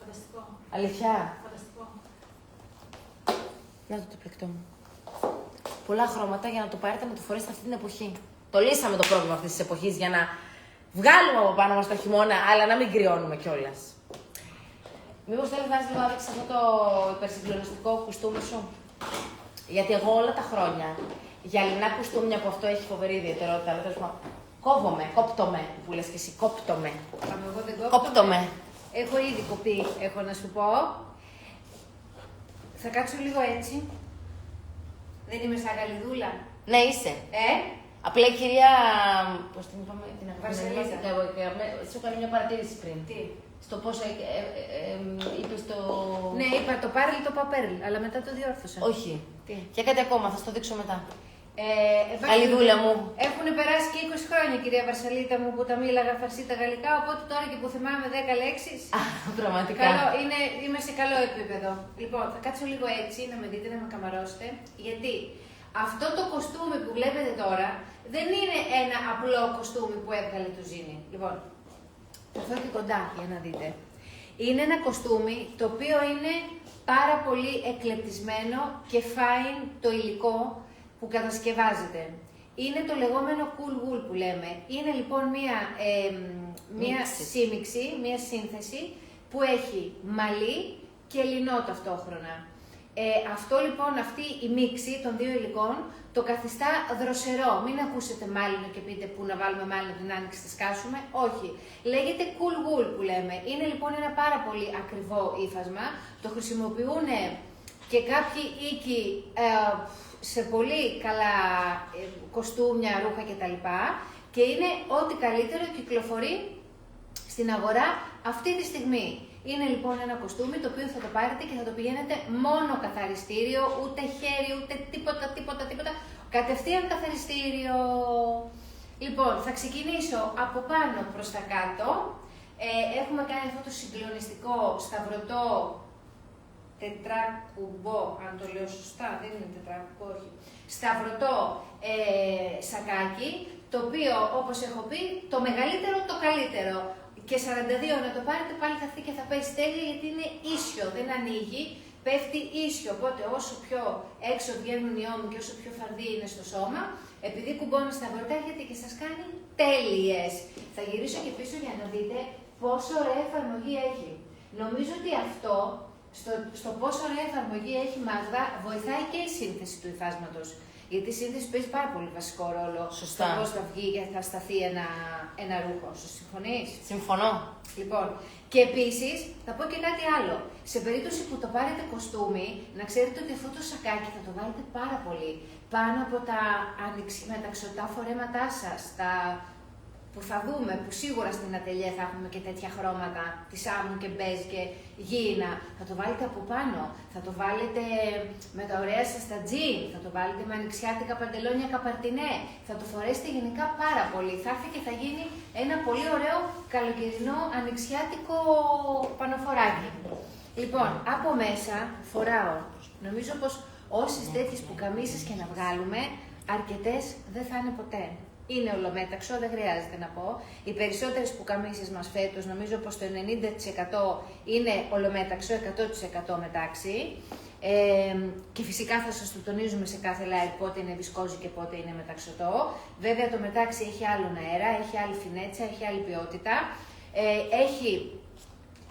Φανταστικό. Αλήθεια. Φανταστικό. Να το πλεκτό μου. Πολλά χρώματα για να το πάρετε να το φορέσετε αυτή την εποχή. Το λύσαμε το πρόβλημα αυτή τη εποχή για να βγάλουμε από πάνω μας το χειμώνα, αλλά να μην κρυώνουμε κιόλας. Μήπως θέλεις να λίγο άδειξε αυτό το υπερσυγκλονιστικό κουστούμι σου. Γιατί εγώ όλα τα χρόνια για λινά κουστούμια που αυτό έχει φοβερή ιδιαιτερότητα, αλλά τέλος πάντων, κόπτομαι, που λες και εσύ, κόπτομαι. Εγώ δεν Κόπτομαι. Έχω ήδη κοπεί, έχω να σου πω. Θα κάτσω λίγο έτσι. Δεν είμαι σαν γαλιδούλα. Ναι, είσαι. Απλά η κυρία. Πώς την είπαμε, την Βαρσελίδα. Σου έκανε μια παρατήρηση πριν. Τι. Στο πόσο είπε το. Ναι, είπα το πάρλι το παπέρλ, αλλά μετά το διόρθωσα. Όχι. Τι. Και κάτι ακόμα, θα στο δείξω μετά. Γαλλιδούλα Γαλλιδούλα μου. Έχουν περάσει και 20 χρόνια, κυρία Βαρσαλίτα μου, που τα μίλαγα φαρσί τα γαλλικά, οπότε τώρα και που θυμάμαι 10 λέξεις. Πραγματικά. Καλό, είμαι σε καλό επίπεδο. Λοιπόν, θα κάτσω λίγο έτσι, να με δείτε, να με καμαρώσετε, γιατί αυτό το κοστούμι που βλέπετε τώρα δεν είναι ένα απλό κοστούμι που έβγαλε το Ζήνη. Λοιπόν, θα έρθω και κοντά για να δείτε. Είναι ένα κοστούμι το οποίο είναι πάρα πολύ εκλεπτισμένο και fine το υλικό που κατασκευάζεται. Είναι το λεγόμενο cool wool που λέμε. Είναι λοιπόν μία σύμμιξη, μία σύνθεση που έχει μαλλί και λινό ταυτόχρονα. Αυτό λοιπόν, αυτή η μίξη των δύο υλικών το καθιστά δροσερό. Μην ακούσετε μάλινο και πείτε πού να βάλουμε μάλινο την άνοιξη, τη σκάσουμε. Όχι. Λέγεται cool wool που λέμε. Είναι λοιπόν ένα πάρα πολύ ακριβό ύφασμα. Το χρησιμοποιούν και κάποιοι οίκοι σε πολύ καλά κοστούμια, ρούχα κτλ. Και είναι ό,τι καλύτερο κυκλοφορεί στην αγορά αυτή τη στιγμή. Είναι λοιπόν ένα κοστούμι το οποίο θα το πάρετε και θα το πηγαίνετε μόνο καθαριστήριο, ούτε χέρι, ούτε τίποτα. Κατευθείαν καθαριστήριο. Λοιπόν, θα ξεκινήσω από πάνω προς τα κάτω. Έχουμε κάνει αυτό το συγκλονιστικό σταυρωτό τετράκουμπο, αν το λέω σωστά, δεν είναι τετράκουμπο, όχι. Σταυρωτό σακάκι, το οποίο, όπως έχω πει, το μεγαλύτερο, το καλύτερο. Και 42 να το πάρετε πάλι θα έρθει και θα πέσει τέλεια, γιατί είναι ίσιο, δεν ανοίγει, πέφτει ίσιο. Οπότε όσο πιο έξω βγαίνουν οι ώμοι και όσο πιο φαρδί είναι στο σώμα, επειδή κουμπώνει στα βορτά έρχεται και σας κάνει τέλειες. Θα γυρίσω και πίσω για να δείτε πόσο ωραία εφαρμογή έχει. Νομίζω ότι αυτό, στο πόσο ωραία εφαρμογή έχει η Μάγδα, βοηθάει και η σύνθεση του υφάσματος. Γιατί η σύνθεση παίζει πάρα πολύ βασικό ρόλο στο πώς θα βγει και θα σταθεί ένα ρούχο. Σου συμφωνείς? Συμφωνώ. Λοιπόν, και επίσης θα πω και κάτι άλλο. Σε περίπτωση που το πάρετε κοστούμι, να ξέρετε ότι αυτό το σακάκι θα το βάλετε πάρα πολύ πάνω από τα μεταξωτά φορέματά σας, που θα δούμε, που σίγουρα στην ατελιέ θα έχουμε και τέτοια χρώματα, τη άμμου και μπέζ και γήινα. Θα το βάλετε από πάνω, θα το βάλετε με τα ωραία σας τα τζιν, θα το βάλετε με ανοιξιάτικα παντελόνια καπαρτινέ, θα το φορέσετε γενικά πάρα πολύ. Θα έρθει και θα γίνει ένα πολύ ωραίο καλοκαιρινό ανοιξιάτικο πανοφοράκι. Λοιπόν, από μέσα φοράω, νομίζω πως όσες τέτοιες πουκαμίσες και να βγάλουμε, αρκετές δεν θα είναι ποτέ. Είναι ολομέταξο, δεν χρειάζεται να πω. Οι περισσότερες πουκαμίσες μας φέτος, νομίζω πως το 90% είναι ολομέταξο, 100% μετάξι. Και φυσικά θα σας το τονίζουμε σε κάθε live πότε είναι βισκόζι και πότε είναι μεταξωτό. Βέβαια το μετάξι έχει άλλον αέρα, έχει άλλη φινέτσα, έχει άλλη ποιότητα. Έχει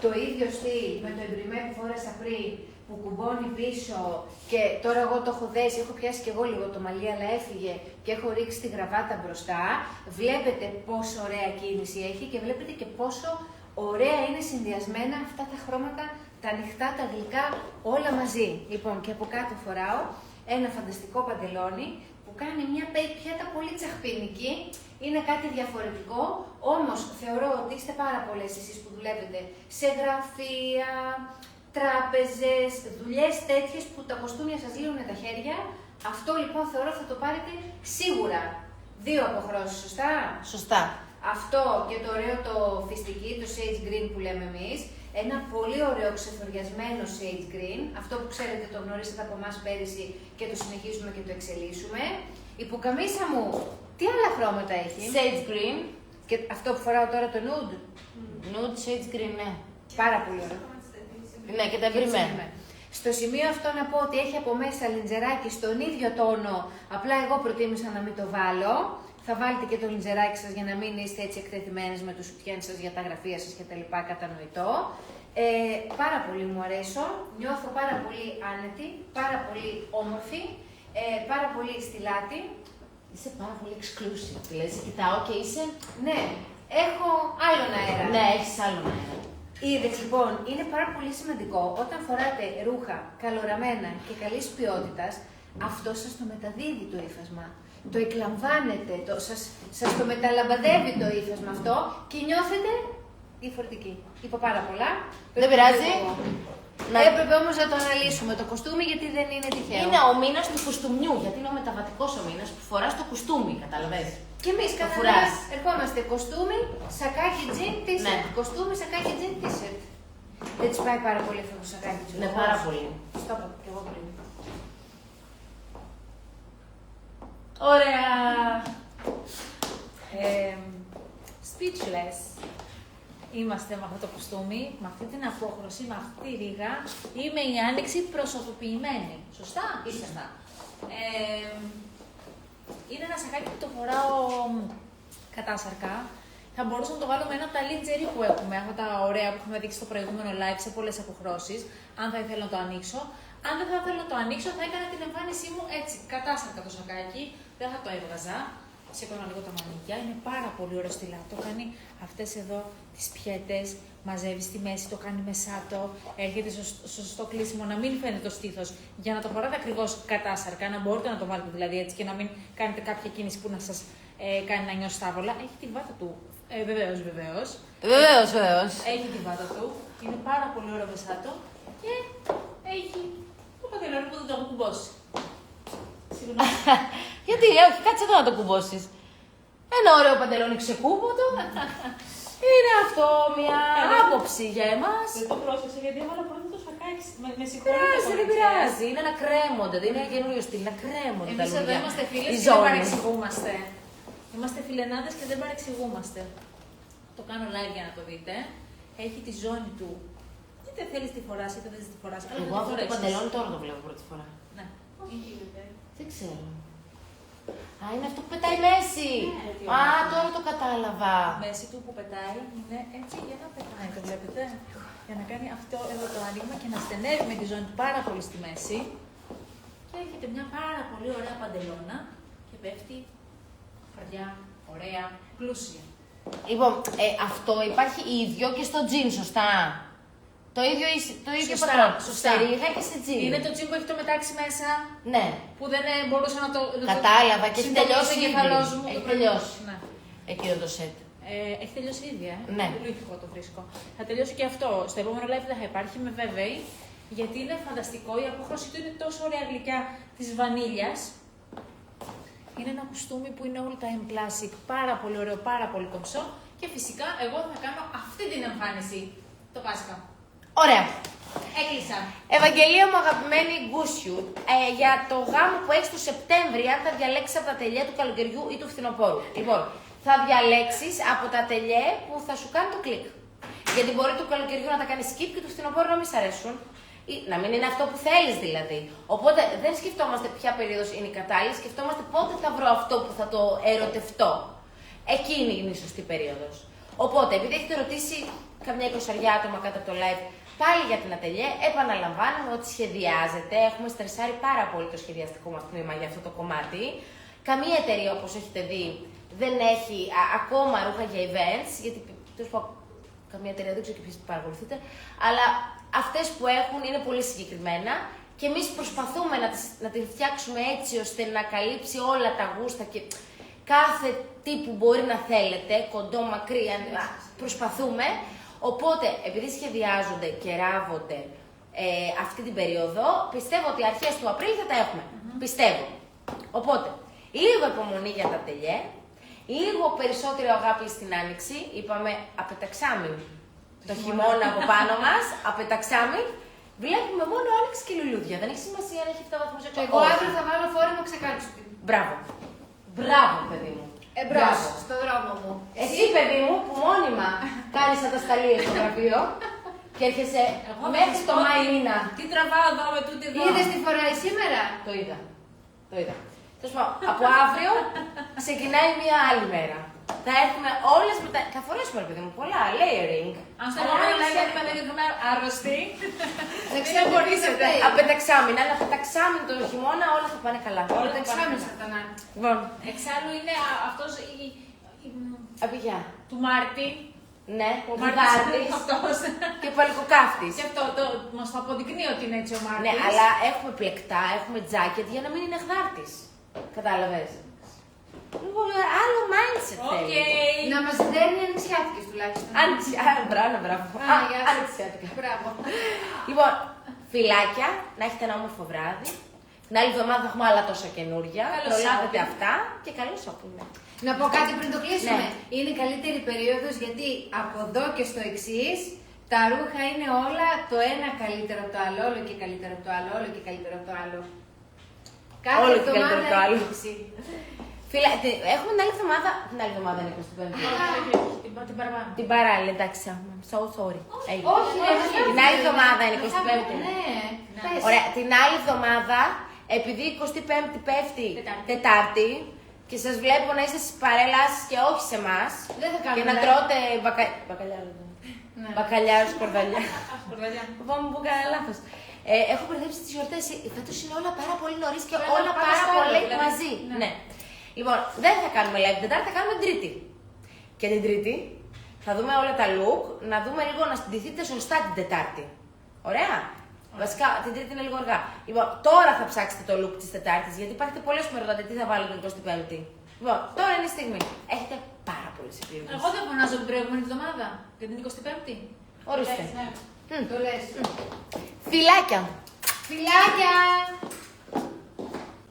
το ίδιο στυλ με το εμπριμέ που φόρεσα πριν, που κουμπώνει πίσω και τώρα εγώ το έχω δέσει, έχω πιάσει και εγώ λίγο το μαλλί αλλά έφυγε και έχω ρίξει τη γραβάτα μπροστά. Βλέπετε πόσο ωραία κίνηση έχει και βλέπετε και πόσο ωραία είναι συνδυασμένα αυτά τα χρώματα, τα ανοιχτά, τα γλυκά, όλα μαζί. Λοιπόν, και από κάτω φοράω ένα φανταστικό παντελόνι που κάνει μια πιέτα πολύ τσαχπίνικη. Είναι κάτι διαφορετικό, όμως θεωρώ ότι είστε πάρα πολλές εσείς που δουλεύετε σε γραφεία, τράπεζες, δουλειές τέτοιες που τα κοστούμια σας λύνουν τα χέρια. Αυτό λοιπόν θεωρώ θα το πάρετε σίγουρα. 2 αποχρώσεις, σωστά? Σωστά. Αυτό και το ωραίο το φιστική, το sage green που λέμε εμείς, ένα πολύ ωραίο ξεφοριασμένο sage green, αυτό που ξέρετε το γνωρίσατε από εμάς πέρυσι και το συνεχίζουμε και το εξελίσσουμε. Η πουκαμίσα μου, τι άλλα χρώματα έχει? Sage green. Και αυτό που φοράω τώρα το nude. Nude, sage green, ναι. Πάρα πολύ ωραίο. Ναι, και τα ευρυμένα. Στο σημείο αυτό να πω ότι έχει από μέσα λιντζεράκι στον ίδιο τόνο, απλά εγώ προτίμησα να μην το βάλω. Θα βάλετε και το λιντζεράκι σας για να μην είστε έτσι εκτεθειμένες με τους σουτιέν σας για τα γραφεία σας και τα λοιπά, κατανοητό. Πάρα πολύ μου αρέσω, νιώθω πάρα πολύ άνετη, πάρα πολύ όμορφη, πάρα πολύ στυλάτη. Είσαι πάρα πολύ exclusive, δηλαδή σε κοιτάω και είσαι... Ναι, έχω άλλον αέρα. Ναι, έχεις άλλον αέρα. Είδες λοιπόν, είναι πάρα πολύ σημαντικό όταν φοράτε ρούχα καλοραμένα και καλής ποιότητας, αυτό σας το μεταδίδει το ύφασμα. Το εκλαμβάνετε, σας το μεταλαμπαδεύει το ύφασμα αυτό και νιώθετε διαφορετική. Είπα πάρα πολλά. Δεν πειράζει. Έπρεπε όμως να το αναλύσουμε το κουστούμι γιατί δεν είναι τυχαίο. Είναι ο μήνας του κουστούμιου, γιατί είναι ο μεταβατικός ο μήνας που φοράς το κουστούμι, καταλαβες. Και εμείς κάθε μέρα ερχόμαστε κοστούμι, σακάκι τζιν, t-shirt. Ναι. Κοστούμι, σακάκι τζιν, t-shirt. Δεν της πάει πάρα πολύ αυτό το σακάκι τζιν. Ναι, πάρα πολύ. Στο είπα και εγώ πριν. Ωραία. Speechless. Είμαστε με αυτό το κουστούμι, με αυτή την απόχρωση, με αυτή τη ρίγα. Είμαι η Άνοιξη προσωποποιημένη. Σωστά ή σωστά? Είναι ένα σακάκι που το φοράω κατάσαρκα. Θα μπορούσα να το βάλω με ένα από τα λίντζερι που έχουμε, αυτά τα ωραία που έχουμε δείξει στο προηγούμενο live σε πολλές αποχρώσεις, αν θα ήθελα να το ανοίξω. Αν δεν θα ήθελα να το ανοίξω, θα έκανα την εμφάνισή μου έτσι, κατάσαρκα το σακάκι, δεν θα το έβγαζα. Σηκώνω λίγο τα μανίκια, είναι πάρα πολύ ωραίο στυλάτο. Κάνει αυτές εδώ τις πιέτες, μαζεύει στη μέση, το κάνει μεσάτο, έρχεται στο σωστό κλείσιμο, να μην φαίνεται το στήθος. Για να το φοράτε ακριβώς κατάσαρκα, να μπορείτε να το βάλετε δηλαδή έτσι και να μην κάνετε κάποια κίνηση που να σας κάνει να νιώσει τάβολα. Έχει τη βάτα του. Βεβαίως. Βεβαίως. Έχει τη βάτα του. Είναι πάρα πολύ ωραίο μεσάτο και έχει το παντελόνι που δεν το έχω κουμπώσει. Συγγνώμη. Γιατί, όχι, κάτσε εδώ να το κουμπώσεις. Ένα ωραίο παντελόνι ξεκούμποτο. Είναι αυτό μια άποψη για εμάς. Δεν το πρόσεξα γιατί έβαλα πρώτα το σακάκι. Με Πειράζει, δεν πειράζει. Είναι ένα κρέμοντα, δεν είναι ένα καινούριο στυλ, ένα κρέμοντα. Εμείς εδώ είμαστε φίλες Η και δεν ζώνη. παρεξηγούμαστε. Είμαστε φιλενάδες και δεν παρεξηγούμαστε. Το κάνω live για να το δείτε. Έχει τη ζώνη του. Είτε θέλεις τη φοράς, είτε δεν τη φοράς. Εγώ αυτό το παντελόνι τώρα το βλέπω πρώτη φορά. Ναι. Δεν ξέρω. Α, είναι αυτό που πετάει μέση. Ναι, Α, τώρα το κατάλαβα. Μέση του που πετάει είναι έτσι για να πετάει, το βλέπετε. Για να κάνει αυτό εδώ το άνοιγμα και να στενεύει με τη ζώνη του πάρα πολύ στη μέση. Και έρχεται μια πάρα πολύ ωραία παντελώνα και πέφτει φαρδιά, ωραία, πλούσια. Λοιπόν, αυτό υπάρχει ίδιο και στο τζιν, σωστά. Το ίδιο Σωστά, πατρόν. σωστά. Σε ρίγα και σε τζιν. Είναι το τζιν που έχει το μετάξι μέσα, Ναι. που δεν μπορούσα να το. Κατάλαβα και έχει τελειώσει ο ήδη. εγκεφαλός μου. Έχει το τελειώσει. Ναι. Εκείνο το σετ. Έχει τελειώσει ήδη, Ναι. Πολύ ηθικό το βρίσκω. Θα τελειώσει και αυτό. Στο επόμενο live δεν θα υπάρχει, είμαι βέβαιη, γιατί είναι φανταστικό. Η απόχρωση του είναι τόσο ωραία γλυκιά της βανίλιας. Είναι ένα κουστούμι που είναι all time classic, πάρα πολύ ωραίο, πάρα πολύ κομψό. Και φυσικά εγώ θα κάνω αυτή την εμφάνιση το Πάσχα. Ωραία. Έκλεισα. Ευαγγελία μου, αγαπημένη Γκούσιου, για το γάμο που έχει το Σεπτέμβρη, αν θα διαλέξεις από τα τελιέ του καλοκαιριού ή του φθινοπόρου. Λοιπόν, θα διαλέξεις από τα τελιέ που θα σου κάνει το κλικ. Γιατί μπορεί του καλοκαιριού να τα κάνει skip και του φθινοπόρου να μην σ' αρέσουν. Ή να μην είναι αυτό που θέλεις δηλαδή. Οπότε δεν σκεφτόμαστε ποια περίοδος είναι η κατάλληλη, σκεφτόμαστε πότε θα βρω αυτό που θα το ερωτευτώ. Εκείνη είναι η σωστή περίοδος. Οπότε, επειδή έχετε ρωτήσει καμιά 20 άτομα κάτω από το live, πάλι για την ατελιέ, επαναλαμβάνουμε ότι σχεδιάζεται. Έχουμε στρεσάρει πάρα πολύ το σχεδιαστικό μας τμήμα για αυτό το κομμάτι. Καμία εταιρεία, όπως έχετε δει, δεν έχει ακόμα ρούχα για events, γιατί τέλος πάντων, καμία εταιρεία δεν ξέρω και ποιες παρακολουθείτε, αλλά αυτές που έχουν είναι πολύ συγκεκριμένα και εμείς προσπαθούμε να την φτιάξουμε έτσι ώστε να καλύψει όλα τα γούστα και κάθε τι που μπορεί να θέλετε, κοντό, μακρύ, προσπαθούμε. Οπότε, επειδή σχεδιάζονται και ράβονται αυτή την περίοδο, πιστεύω ότι αρχές του Απρίλη θα τα έχουμε. Πιστεύω. Οπότε, λίγο υπομονή για τα τελιέ, λίγο περισσότερη αγάπη στην Άνοιξη, είπαμε απεταξάμινη. το χειμώνα από πάνω μας, απεταξάμι, βλέπουμε μόνο άνοιξη και λουλούδια. Δεν έχει σημασία αν έχει 7 βαθμούς έξω. Εγώ Όχι. αύριο θα βάλω φόρεμα ξεκάλυψη. Μπράβο. Μπράβο, παιδί μου. Εμπρός, Μπράβο. στον δρόμο μου. Εσύ, παιδί μου, που μόνιμα κάνεις ατασταλίες στο γραφείο και έρχεσαι μέχρι το Μάη μήνα. Τι τραβάω εδώ με τούτη εδώ. Είδες τι φοράει σήμερα. Το είδα. Το είδα. Τέλος πάντων, από αύριο ξεκινάει μία άλλη μέρα. Θα έρθουμε όλες με τα. Θα φορέσουμε, ρε παιδί μου, πολλά. Layering. Αν στο επόμενο live έρθουμε να δείχνουμε άρρωστοι. Δεν ξέρω τι θα φταίει. Απεταξάμινα, ένα απεταξάμινο τον χειμώνα, όλα θα πάνε καλά. Όλα τα εξάμεινες θα ήταν. Λοιπόν, Εξάλλου είναι αυτός απηγιά. του Μάρτη. Ναι, Ο Μάρτης αυτός. και παλικοκάφτης. Και αυτό μας το αποδεικνύει ότι είναι έτσι ο Μάρτης. Ναι, αλλά έχουμε πλεκτά, έχουμε τζάκετ για να μην είναι εχδάρτης. Κατάλαβες. Λοιπόν, άλλο mindset θέλει. Να μας δένει ανοιξιάτικες τουλάχιστον. Μπράβο, μπράβο. Α, γεια σας. Ανοιξιάτικα. Μπράβο. Λοιπόν, φιλάκια, να έχετε ένα όμορφο βράδυ. Την άλλη εβδομάδα θα έχουμε άλλα τόσα καινούρια. Καλό Προλάβετε shopping. αυτά και καλό shopping. Να πω κάτι πριν το κλείσουμε. Ναι. Είναι η καλύτερη περίοδος γιατί από εδώ και στο εξής τα ρούχα είναι όλα το ένα καλύτερο από το άλλο, όλο και καλύτερο από το άλλο, όλο και καλύτερο από το άλλο. Κάθε Όλο και εβδομάδα καλύτερο από το άλλο. έκπληξη. Φίλα, έχουμε την άλλη εβδομάδα. Την άλλη εβδομάδα είναι 25η. Την παραπάνω. Την παράλληλη, εντάξει. I'm so sorry. Έγινε. Όχι, Την άλλη εβδομάδα είναι 25η. Ναι, πες. Ωραία, την άλλη εβδομάδα, επειδή 25η πέφτει Τετάρτη. Τετάρτη και σας βλέπω να είστε στις παρέλασεις και όχι σε εμάς Δεν θα κάνουμε και να live. τρώτε μπακαλιάρο. Ναι. Μπακαλιάρο σκορδαλιά. Σκορδαλιά. Λοιπόν, μου έκανα λάθος. Έχω μπερδέψει τις γιορτές. Φέτος είναι όλα πάρα πολύ νωρίς και Πρέπει να όλα πάμε πάρα στο άλλο, πολύ δηλαδή. μαζί. Ναι. Ναι. Λοιπόν, δεν θα κάνουμε live την Τετάρτη, θα κάνουμε την Τρίτη. Και την Τρίτη θα δούμε όλα τα look, να δούμε λίγο να στηθείτε σωστά την Τετάρτη. Ωραία. Βασικά την Τρίτη είναι λίγο αργά. Λοιπόν, τώρα θα ψάξετε το look της Τετάρτης, γιατί υπάρχετε πολλές που με ρωτάτε τι θα βάλω την 25η. Λοιπόν, τώρα είναι η στιγμή. Έχετε πάρα πολλές επιλογές. Εγώ δεν φωνάζω την προηγούμενη εβδομάδα για την 25η. Ορίστε. Το λες. Φιλάκια. Φιλάκια!